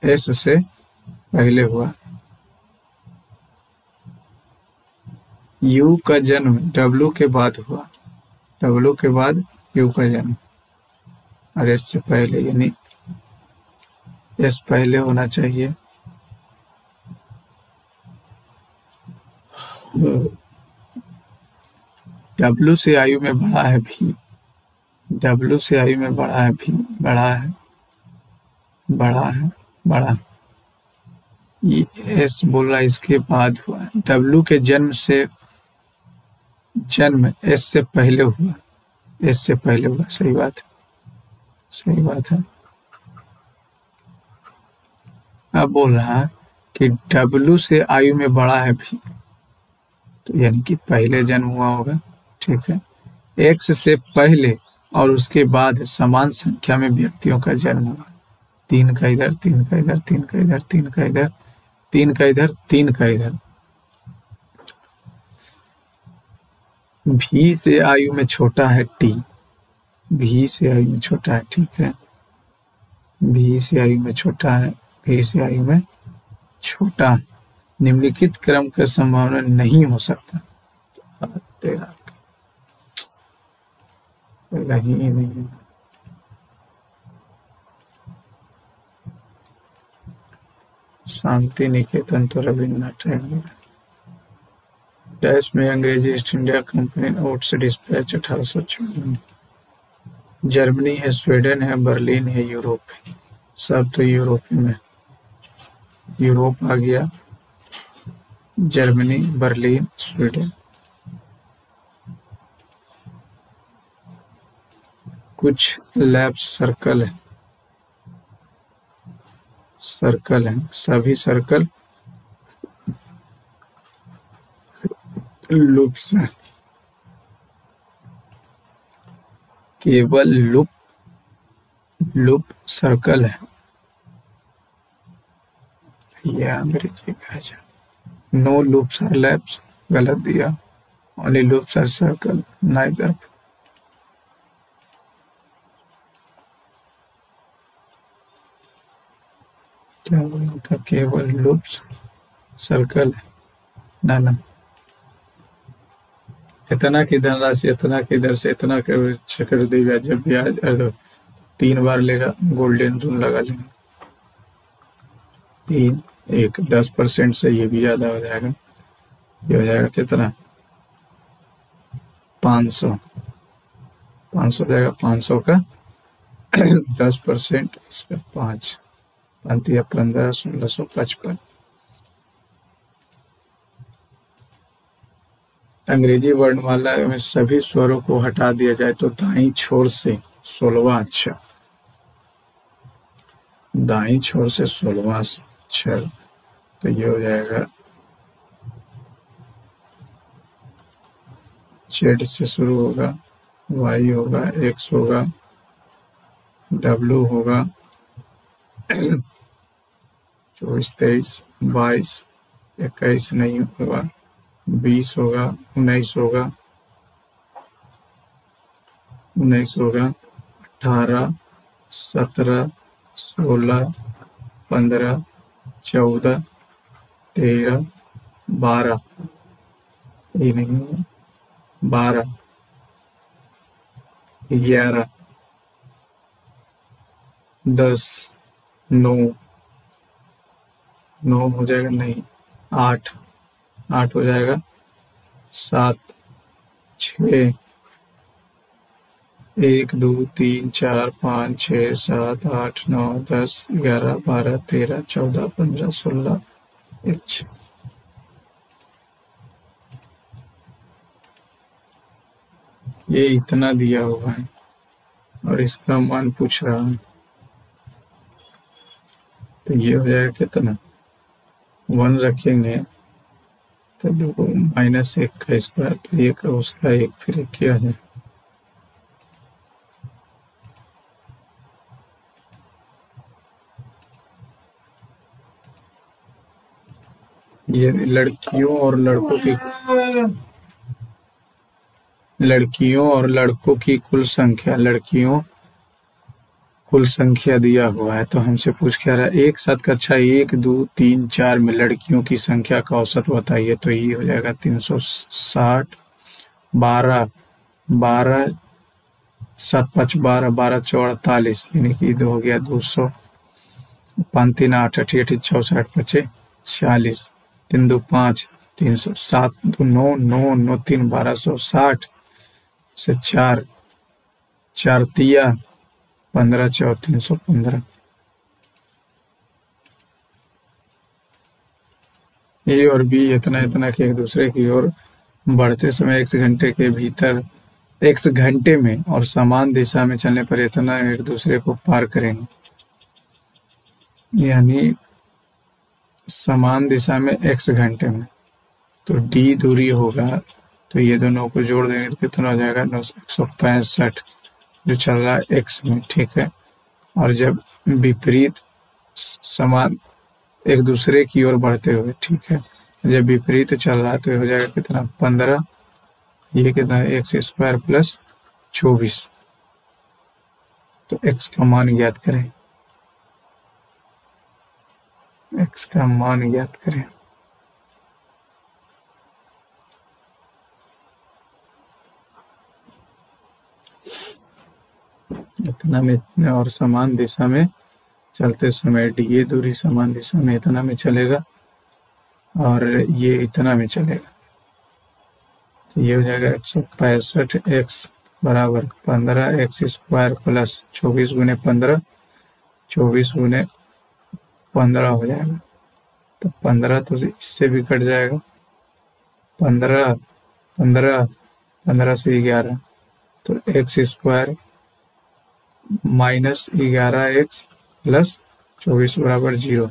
एस से पहले हुआ। यू का जन्म डब्लू के बाद हुआ, डब्लू के बाद यू का जन्म, और एस से पहले, यानी एस पहले होना चाहिए। डब्लू से आयु में बड़ा है भी, डब्लू से आयु में बड़ा है भी, बड़ा है, बड़ा है, बड़ा, ये एस बोल रहा है इसके बाद हुआ। डब्लू के जन्म एस से पहले हुआ, एस से पहले हुआ, सही बात है, सही बात है। अब बोल रहा है कि डब्लू से आयु में बड़ा है भी, तो यानी कि पहले जन्म हुआ होगा, ठीक है। एक्स से पहले और उसके बाद समान संख्या में व्यक्तियों का जन्म हुआ, 3 का इधर, 3 का इधर, 3 का इधर, 3 का इधर, 3 का इधर, 3 का इधर। भी से आयु में छोटा है टी, भी से आयु में छोटा है, ठीक है, भी से आयु में छोटा है, भी से आयु में छोटा, निम्नलिखित क्रम का संभावना नहीं हो सकता। तेरा नहीं, शांति निकेतन तो रविन्द्रनाथ टैगोर। डैश में अंग्रेजी east India company oats dispatch 1854। Germany है, स्वीडन है, बर्लिन है, यूरोप है, सब तो यूरोप में, यूरोप आ गया, जर्मनी, बर्लिन, स्वीडन। कुछ लैब्स सर्कल है, सर्कल है, सभी सर्कल लूप्स हैं, केवल लूप सर्कल है, ये अंग्रेजी का। नो लूप्स आर लैब्स, गलत दिया, only loops are circle, neither. क्या बोलना था? केवल लूप्स सर्कल है, ना इतना की धनराशि, इतना की दर से इतना के चक्र देगा, जब ब्याज 3 बार लेगा, गोल्डन रूल लगा लेंगे, 3 1 10% से ये भी ज्यादा हो जाएगा, ये हो जाएगा कितना? 500 500 जाएगा, 500 का 10%, इसका 5 5 15 1655। अंग्रेजी वर्णमाला में सभी स्वरों को हटा दिया जाए तो दाईं छोर से 16वां अक्षर, दाईं छोर से 16वां अक्षर, तो ये हो जाएगा जेड से शुरू होगा, वाई होगा, एक्स होगा, डब्लू होगा, 24 23 22 21 नहीं होगा, 20 होगा, 19 होगा, 18 17 16 15 14 13 12, ये नहीं होगा, 12 11 10 9 9 हो जाएगा, नहीं 8 8 हो जाएगा, 7 6 1 2 3 4 5 6 7 8 9 10 11 12 13 14 15 16 1। ये इतना दिया हुआ है और इसका मान पूछ रहा है, तो ये हो जाएगा कितना, 1 रखेंगे तो देखो -1 का स्क्वायर, तो 1 उसका 1, फिर 1 क्या है, ये लड़कियों और लड़कों की कुल संख्या दिया हुआ है। तो हमसे पूछ क्या रहा है, एक साथ कक्षा 1 2 3 4 में लड़कियों की संख्या का औसत बताइए, तो ये हो जाएगा 360, 12 12 7 5 12 12 4 48, यानी कि 2 हो गया 200, 5 3 8 8 8 64 25 40, 3 2 5 300, 7 2 9 9 9 3 1260 से 4 4 तिया 15 4 315। ए और बी इतना इतना के एक दूसरे की ओर बढ़ते समय x घंटे में और समान दिशा में चलने पर इतना एक दूसरे को पार करेंगे, यानी समान दिशा में x घंटे में, तो d दूरी होगा, तो ये दोनों को जोड़ देंगे तो कितना हो जाएगा 165 जो चल रहा है x में, ठीक है। और जब विपरीत समान एक दूसरे की ओर बढ़ते हुए, ठीक है, जब विपरीत चल रहा है तो हो जाएगा कितना 15, ये कितना है x स्क्वायर प्लस 24, तो x का मान ज्ञात करें, x का मान ज्ञात करें। इतना में इतने और समान दिशा में चलते समय ये दूरी समान दिशा में इतना में चलेगा और ये इतना में चलेगा, तो ये हो जाएगा 165x बराबर 15x स्क्वायर प्लस 24 गुने 15, 24 गुने 15 हो जाएगा, तो 15 तो इससे भी कट जाएगा, 15 15 15 से 11, तो x स्क्वायर -11x प्लस 24 बराबर 0,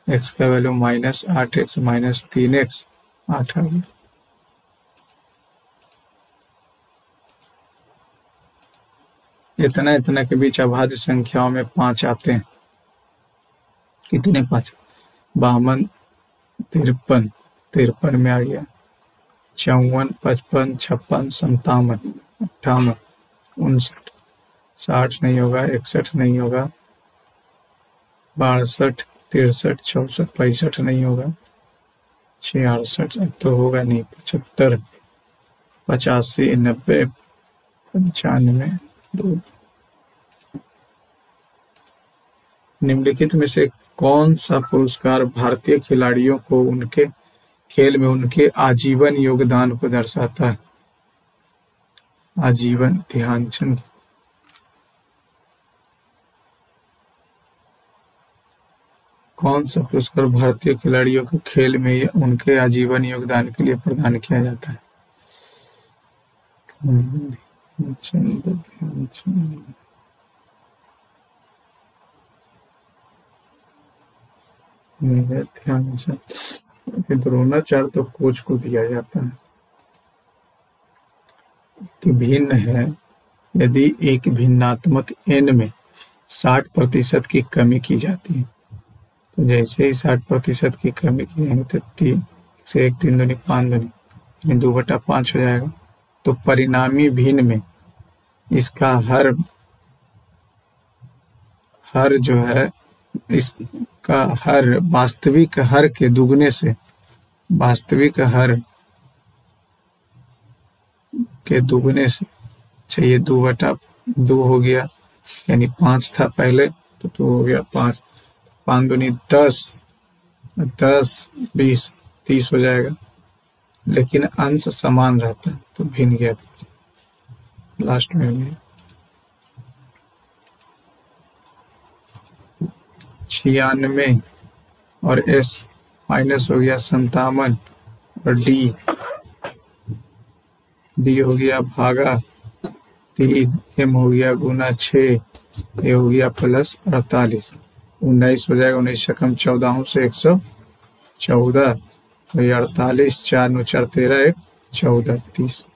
x का वैल्यू -8x -3x 8 आ गया। इतना इतना के बीच अभाज्य संख्याओं में 5 आते हैं, कितने 5, 52 53 53 में आ गया, 54 55 56 57 58 59 60 नहीं होगा, 61 नहीं होगा, 62 63 64 65 नहीं होगा, 66 अब तो होगा नहीं, 75 85 90 95 2। निम्नलिखित में से कौन सा पुरस्कार भारतीय खिलाड़ियों को उनके खेल में उनके आजीवन योगदान को दर्शाता है, आजीवन ध्यानचंद। कौन सा पुरस्कार भारतीय खिलाड़ियों को खेल में उनके आजीवन योगदान के लिए प्रदान किया जाता है? ध्यानचंद ध्यानचंद मेजर ध्यानचंद। द्रोणाचार्य तो कोच को दिया जाता है। कि भिन्न है, यदि एक भिन्नात्मक n में 60% की कमी की जाती है, तो जैसे ही 60% की कमी की जाएगी तो 3 से 1 3 दूनी 5 दूनी यानी 2/5 हो जाएगा। तो परिणामी भिन्न में इसका हर जो है, इसका हर वास्तविक हर के दुगने से, वास्तविक हर के दुगने से, चाहिए 2/2 हो गया, यानी 5 था पहले तो 2 हो गया 5, 5 दूनी 10, 10 20 30 हो जाएगा, लेकिन अंश समान रहता है तो भिन्न ज्ञात कीजिए। लास्ट में भी 96 और s माइनस हो गया 57 और d हो गया भागा 3, m हो गया गुना 6, a हो गया प्लस 48, 19 हो जाएगा। 19 से कम 14 से 114, तो 48, 4 9 4 13, 1 14 30।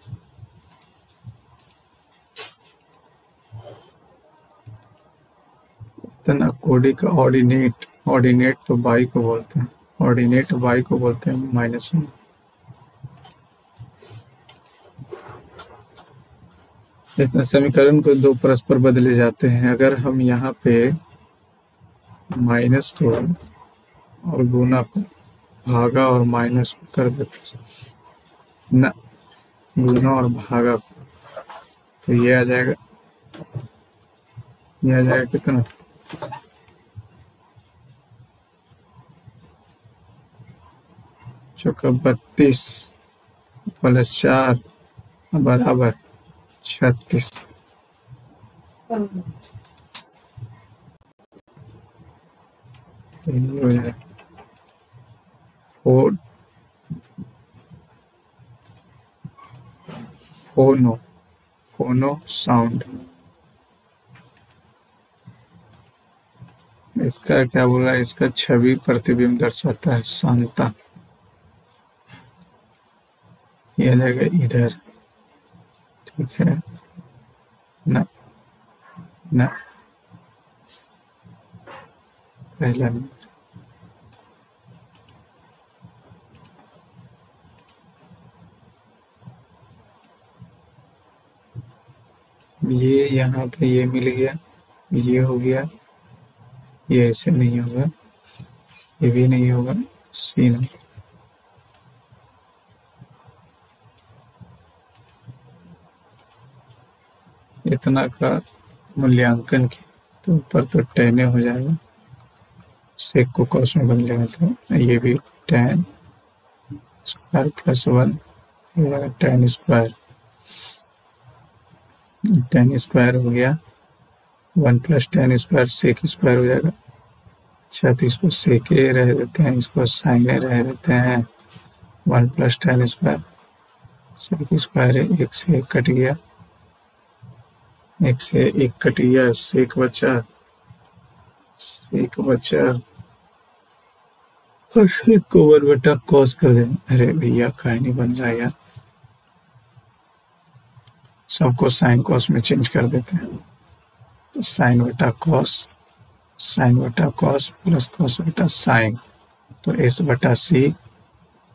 इतना कोडी का ऑर्डिनेट तो बाई को बोलते हैं, ऑर्डिनेट बाई को बोलते हैं माइनस में। इतना समीकरण को 2 परस्पर बदले जाते हैं। अगर हम यहाँ पे माइनस को और गुना को भागा और माइनस को कर देते ना, गुना और भागा को, तो ये आ जाएगा, कितना, चौका 32 प्लस 4 बराबर 36। फोनो साउंड, इसका क्या बोला, इसका छवि प्रतिबिंब दर्शाता है शांता, ये आ जाएगा इधर, ठीक है ना, पहला नंबर। ये यहाँ पे ये मिल गया, ये हो गया, ये ऐसे नहीं होगा, ये भी नहीं होगा, सी नंबर। इतना का मूल्यांकन की तो ऊपर तो टेन हो जाएगा, सेक को कॉस में बदल लेंगे तो ये भी tan square plus 1 tan square हो गया, 1 plus tan square sec square हो जाएगा। अच्छा तो इसको सेके रह देते हैं, इसको साइने रह देते हैं, 1 plus tan square sec square है, 1 से 1 कट गया, 1 से 1 कट गया, सेक बचा और सेक को 1 कॉस कर देंगे। अरे भैया काहे नहीं बन रहा यार, सबको साइन कॉस में चेंज कर देते हैं, तो साइन बटा कॉस प्लस कॉस बटा साइन, तो एस बटा सी,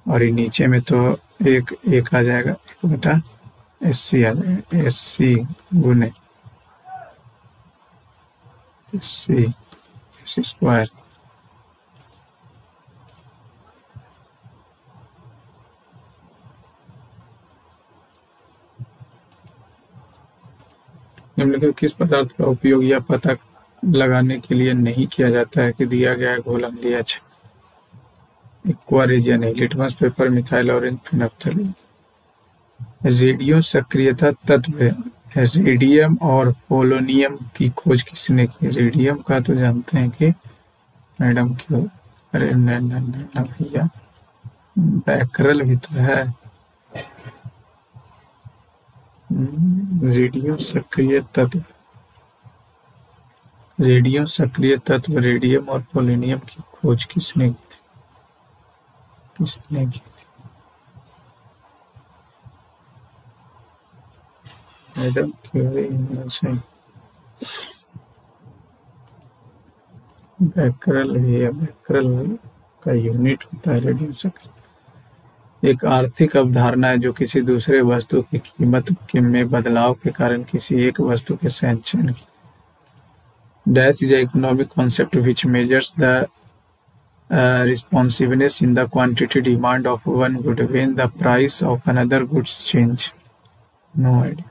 और ये नीचे में तो एक आ जाएगा, 1 बटा एस सी आ जाएगा, एस सी गुने एस स्क्वायर। निम्नलिखित किस पदार्थ का उपयोग यह पता लगाने के लिए नहीं किया जाता है कि दिया गया घोल अम्लीय एक्वा रेजिया नहीं, litmus paper, methyl orange, phenolphthalein. Radio सक्रियता तत्व रेडियम और पोलोनियम की खोज किसने की? रेडियम का तो जानते हैं कि मैडम क्यों, अरे न भैया, बैकरल भी तो है। रेडियो सक्रिय तत्व, रेडियो सक्रिय तत्व रेडियम और पोलोनियम की खोज किसने की थी? किसने की थी मैडम क्यूरी? बैकरल भी है, बैकरल का यूनिट होता है रेडियो सक्रिय। एक आर्थिक अवधारणा है जो किसी दूसरे वस्तु की कीमत में बदलाव के कारण किसी एक वस्तु के संचयन की। Dash is an economic concept which measures the responsiveness in the quantity demand of one good when the price of another goods change. No idea.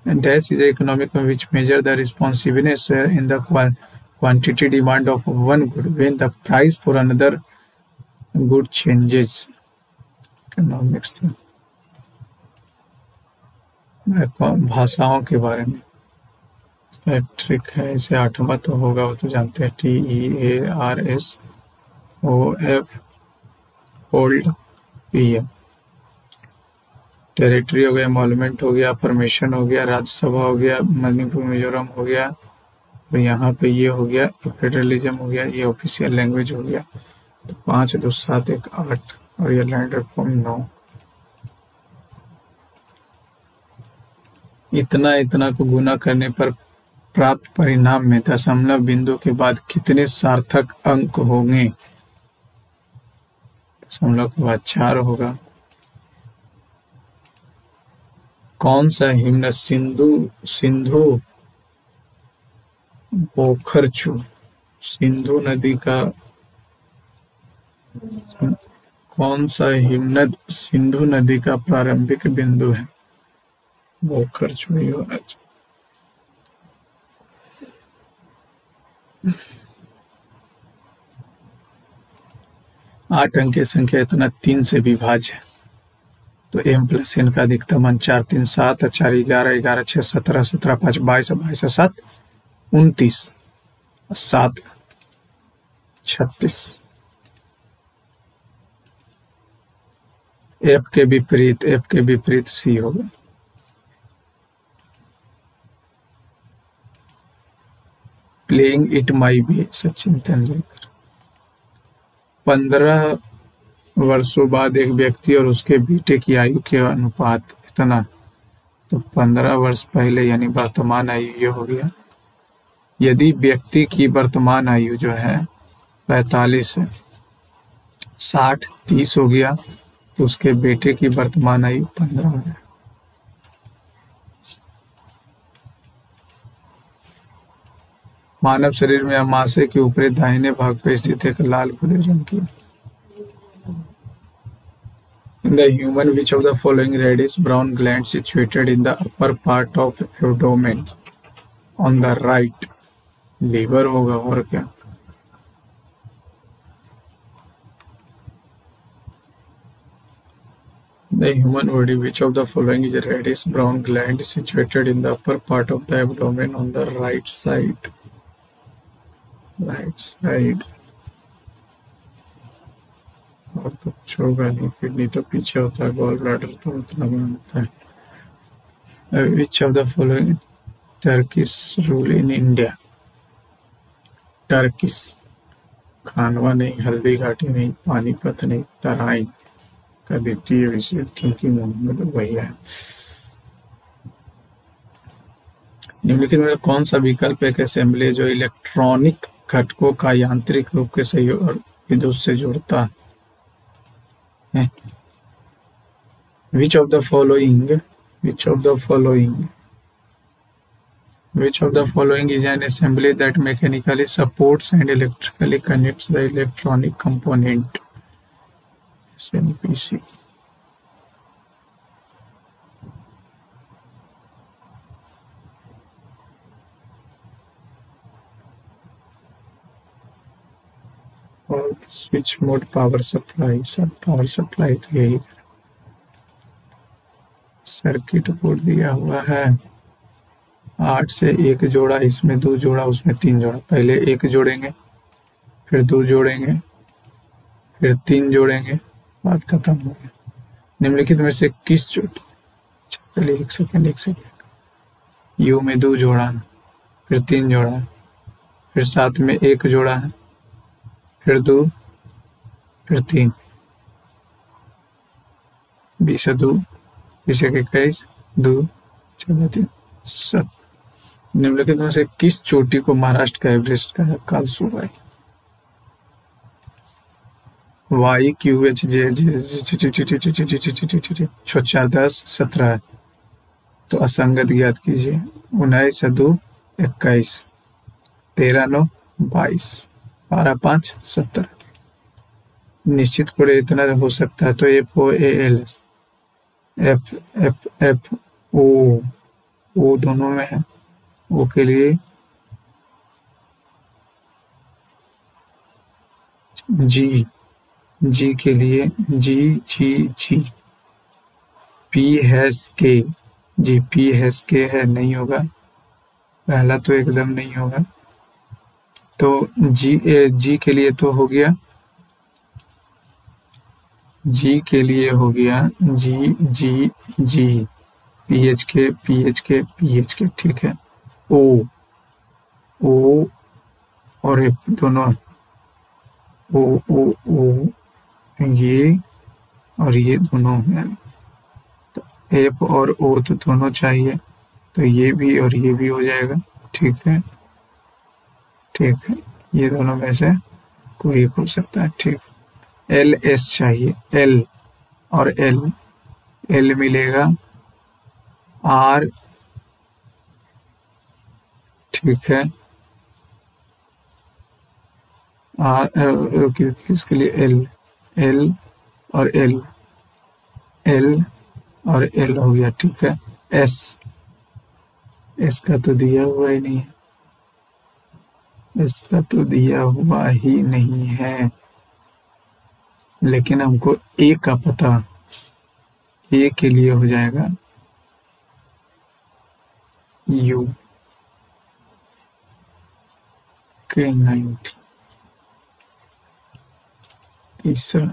And dash is an economic which measures the responsiveness in the quantity demand of one good when the price for another good changes. Economics थी। भाषाओं के बारे में trick है, इसे 8वां तो होगा, वो तो जानते हैं। TEARSOF hold PM। टेरिटरी हो गया, एमोलमेंट हो गया, फॉर्मेशन हो गया, राज्यसभा हो गया, मणिपुर मिजोरम हो गया, और यहाँ पे ये हो गया, फेडरलिज्म हो गया, ये ऑफिशियल लैंग्वेज हो गया। तो 5 2 7 1 8 और ये लैंड रिफॉर्म 9। इतना को गुना करने पर प्राप्त परिणाम में दशमलव बिंदु के बाद कितने सार्थक अंक होंगे? दशमलव के बाद 4 होगा। कौन सा हिमनद सिंधु बोखरचू सिंधु नदी का कौन सा हिमनद सिंधु नदी का प्रारंभिक बिंदु है? बोखरचू ही होना चाहिए। 8 अंक की संख्या इतना 3 से विभाज्य है, तो m + n का अधिकतम मान 4 3 7 4 11 11 6 17 17 5 22 22 7 29 7 36। f के विपरीत c होगा। Playing it may be, Sachin Tendulkar. 15 वर्षों बाद एक व्यक्ति और उसके बेटे की आयु के अनुपात इतना, तो 15 वर्ष पहले यानी वर्तमान आयु ये हो गया। यदि व्यक्ति की वर्तमान आयु जो है 45 है, 60 30 हो गया, तो उसके बेटे की वर्तमान आयु 15 हो गया। मानव शरीर में अमाशय के ऊपरी दाहिने भाग पर स्थित एक लाल भूरे रंग की। In the human, which of the following reddish-brown gland situated in the upper part of abdomen on the right? Liver होगा और क्या? The human body, which of the following is a reddish-brown gland situated in the upper part of the abdomen on the right side? Right side। और तो कुछ होगा नहीं, kidney तो पीछे होता है, गॉल ब्लैडर तो उतना बनता है। Which of the following Turkish rule in India? Turkish, Khanwa नहीं, हल्दी घाटी नहीं, पानीपत नहीं, तराइन का द्वितीय विषय, क्योंकि मोहम्मद वही है। निम्नलिखित में कौन सा विकल्प एक असेंबली जो इलेक्ट्रॉनिक घटकों का यांत्रिक रूप के सहयोग और विद्युत से जोड़ता है? Which of the following is an assembly that mechanically supports and electrically connects the electronic component? SMPC। और स्विच मोड पावर सप्लाई, सब पावर सप्लाई तो यही सर्किट बोर्ड दिया हुआ है। 8 से 1 जोड़ा, इसमें 2 जोड़ा, उसमें 3 जोड़ा। पहले 1 जोड़ेंगे, फिर 2 जोड़ेंगे, फिर 3 जोड़ेंगे, बात खत्म हो गया। निम्नलिखित में से किस चोटी, चलिए एक सेकेंड, यू में 2 जोड़ा है, फिर 3 जोड़ा है, फिर साथ में 1 जोड़ा है, फिर 2, फिर 3, 20 से 2, 20 एक 21, 2, 14, 3, 7। निम्नलिखित में से किस चोटी को महाराष्ट्र का एवरेस्ट का Kalsubai? Y Q H J 4 10 17 है, तो असंगत ज्ञात कीजिए। 19 से 2 21, 13 9 22, 12 5 17। निश्चित कोण इतना हो सकता है, तो F O A L, F F F O दोनों में है। ओ के लिए जी के लिए जी, पी हैश के, जी पी हैश के है, नहीं होगा, पहला तो एकदम नहीं होगा। तो जी के लिए तो हो गया, जी के लिए हो गया जी, पीएच के, ठीक है। ओ और एफ दोनों, ओ ये और ये दोनों हैं, तो एफ और ओ तो दोनों चाहिए, तो ये भी और ये भी हो जाएगा, ठीक है। ये दोनों में से कोई एक हो सकता है, ठीक। एल एस चाहिए, एल और एल मिलेगा आर, ठीक है। आर किसके लिए? एल और एल हो गया, ठीक है। एस का तो दिया हुआ ही नहीं है, इसका तो दिया हुआ ही नहीं है, लेकिन हमको ए का पता, ए के लिए हो जाएगा यू के 90। तीसरा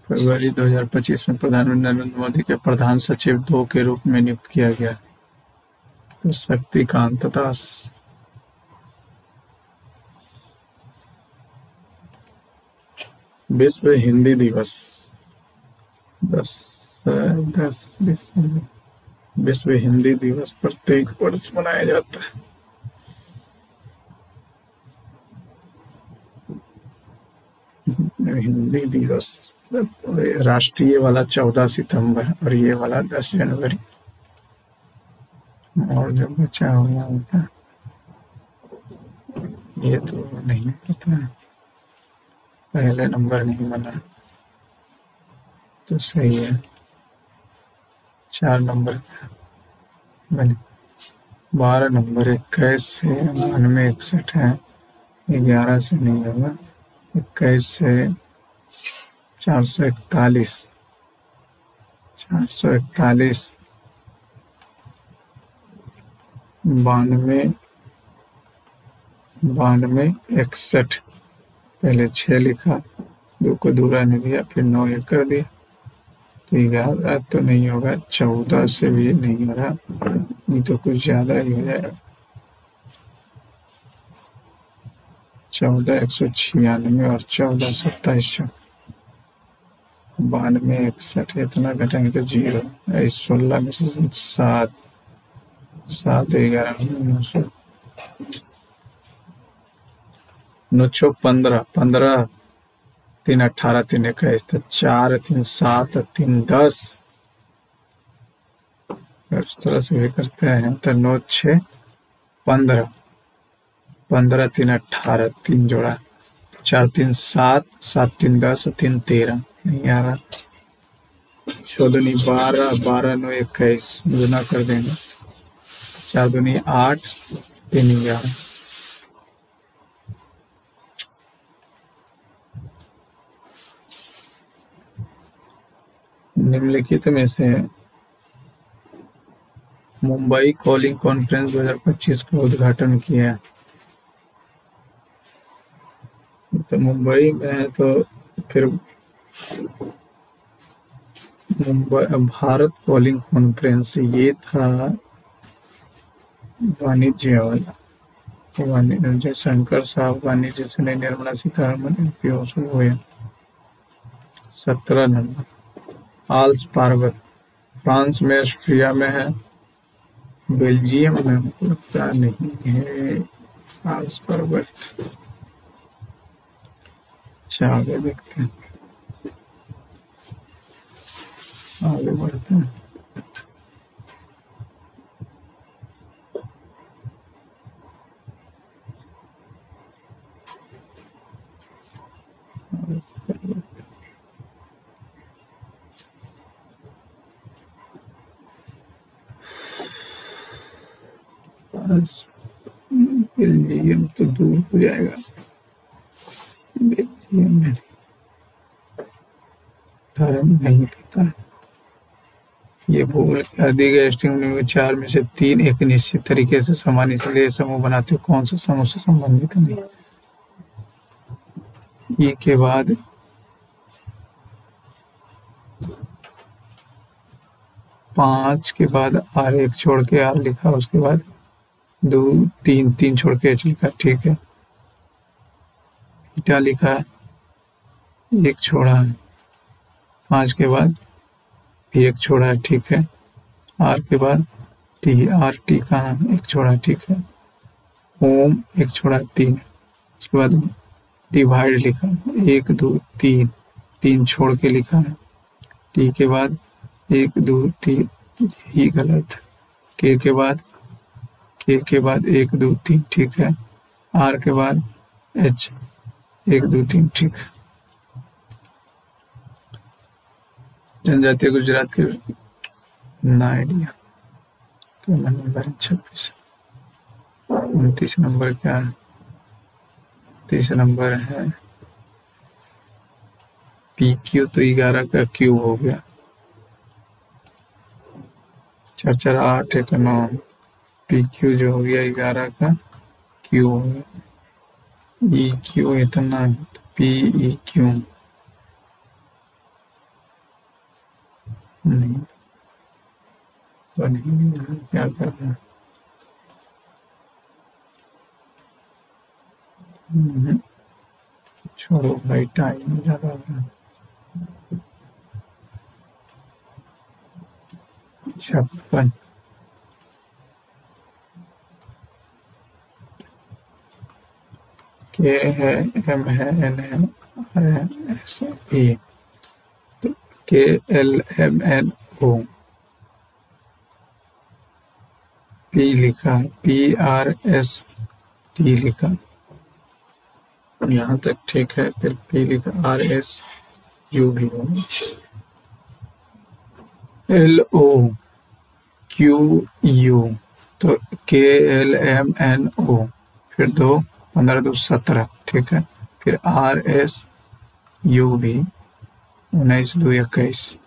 फरवरी 2025 में प्रधानमंत्री नरेंद्र मोदी के प्रधान सचिव 2 के रूप में नियुक्त किया गया, तो शक्तिकांत दास। विश्व हिंदी दिवस 10 दिसंबर। विश्व हिंदी दिवस प्रत्येक वर्ष मनाया जाता है। हिंदी दिवस राष्ट्रीय वाला 14 सितंबर और ये वाला 10 जनवरी, और जो बचा हुआ होगा ये तो नहीं पता है, पहले नंबर नहीं बना तो सही है। 4 नंबर क्या बने? 12 नंबर 21 से 99 61 है, 11 से नहीं होगा, 21 से 441 92 61, पहले 6 लिखा, 2 को दूरा नहीं दिया, फिर 9 एक कर दिया, तो 11 तो नहीं होगा, 14 से भी नहीं हो रहा, नहीं तो कुछ ज्यादा ही हो जाएगा। 14 196 और 14 27 92 61, इतना घटेंगे तो 0। 16 में से 7 11 9 15 3 18 3 21, तो 4 3 7 3 10, इस तरह से भी करते हैं, तो 9 6 15 3 18 3 जोड़ा, 4 3 7 7 3 10 3 13, नहीं आ रहा। 14 12 9 21 गुना कर देंगे, 4 दूनी 8, 3 11। निम्नलिखित में से मुंबई कॉलिंग कॉन्फ्रेंस 2025 का उद्घाटन किया। तो मुंबई में है, तो फिर मुंबई भारत कॉलिंग कॉन्फ्रेंस ये था वाणिज्य वाला। वाणिज्य जयशंकर साहब, वाणिज्य से नहीं, निर्मला सीतारमन, पीयूष गोयल। 17 नंबर आल्स पर्वत फ्रांस में, ऑस्ट्रिया में है, बेल्जियम में हमको लगता नहीं है आल्स पर्वत। अच्छा, आगे देखते हैं, आगे बढ़ते हैं। आल्स पर्वत, बेल्जियम तो दूर हो जाएगा, बेल्जियम में 18 नहीं पता। ये भूल क्या दी गई स्ट्रिंग में 4 में से 3 एक निश्चित तरीके से समान, इसलिए समूह बनाते हो, कौन सा समूह से संबंधित नहीं। ई के बाद 5 के बाद आर, एक छोड़ के आर लिखा, उसके बाद 2 3 3 छोड़ के एच लिखा, ठीक है। ईटा लिखा, एक छोड़ा है, 5 के बाद भी एक छोड़ा है, ठीक है। आर के बाद टी, आर टी कहाँ, एक छोड़ा है, ठीक है। ओम एक छोड़ा है, 3। उसके बाद डिवाइड लिखा, 1 2 3, 3 छोड़ के लिखा है। टी के बाद 1 2 3, यही गलत। के के बाद 1 2 3, ठीक है। आर के बाद एच 1 2 3, ठीक है। जनजातीय गुजरात के ना आइडिया। तो नंबर 26। 29 नंबर क्या है? 30 नंबर है पी क्यू, तो 11 का क्यू हो गया। 4 4 8 1 9, पी क्यू जो हो गया 11 का क्यू हो गया। ई क्यू इतना है, तो पी ई क्यू नहीं, तो नहीं, क्या करना है। छोड़ो भाई, टाइम ज़्यादा हो रहा है। 56। के है, एम है, एन है, आर है, एस है, पी। तो K L M N O, P लिखा, पी आर एस टी लिखा, यहाँ तक ठीक है। फिर पी लिखा, आर एस यू भी हो, एल ओ क्यू यू, तो के एल एम एन ओ, फिर 2 15 2 17, ठीक है। फिर आर एस यू भी 19 2 21।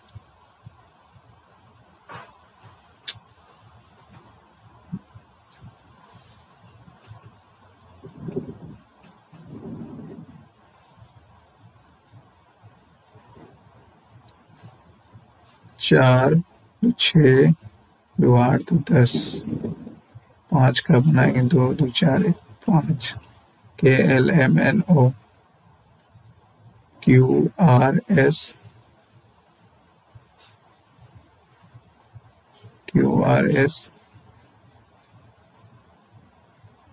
चार 6 2 8 2 10, 5 का बनाएंगे, 2 2 4 1 5। K L M N O Q R S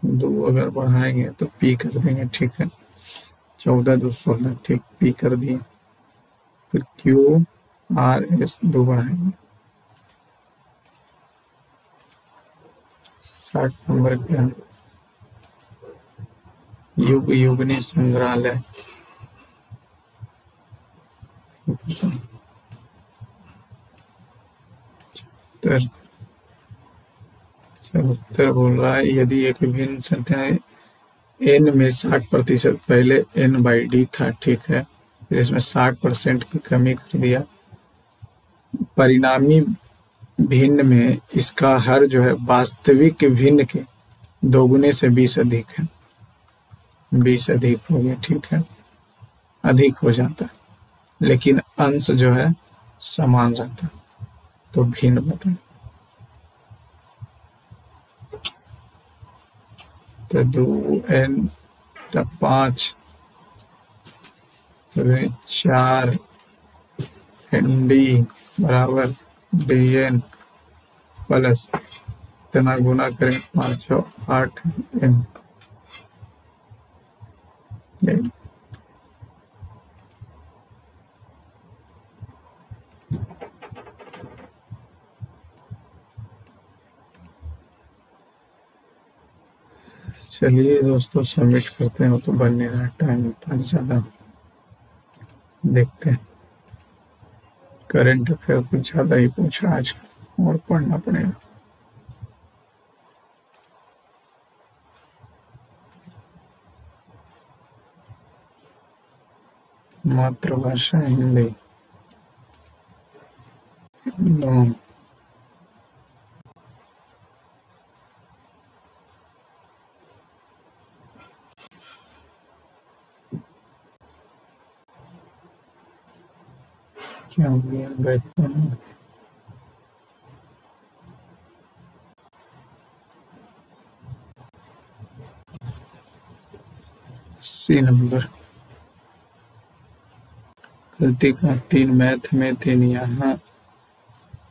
दो अगर बढ़ाएंगे तो पी कर देंगे, ठीक है। 14 2 16, ठीक, पी कर दिए। फिर क्यू आर एस 2 बढ़ाएंगे। 60 नंबर क्या है? युग युगनी संग्रहालय, उत्तर बोल रहा है यदि एक विभिन्न संख्या n में 60%, पहले n/d था, ठीक है, फिर इसमें 60% की कमी कर दिया, परिणामी भिन्न में इसका हर जो है वास्तविक भिन्न के 2 गुने से 20 अधिक है, 20 अधिक हो गया, ठीक है, अधिक हो जाता है, लेकिन अंश जो है समान रहता है, तो भिन्न बताएं। तो 2n 5 4 nd बराबर dn प्लस इतना गुना करें 5 और 8 n। चलिए दोस्तों सबमिट करते हैं, तो बनने रहा टाइम बहुत ज़्यादा। देखते हैं, करंट अफेयर कुछ ज़्यादा ही पूछा आज, और पढ़ना पड़ेगा। मातृभाषा हिंदी, क्या हो गया बैकग्राउंड, सी नंबर गलती का 3 मैथ में 3 यहाँ,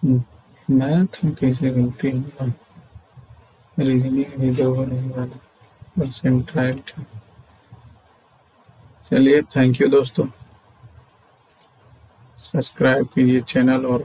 मैथ में कैसे गलती होगा, रीजनिंग भी 2 होने वाला, परसेंटाइल। चलिए थैंक यू दोस्तों, सब्सक्राइब कीजिए चैनल और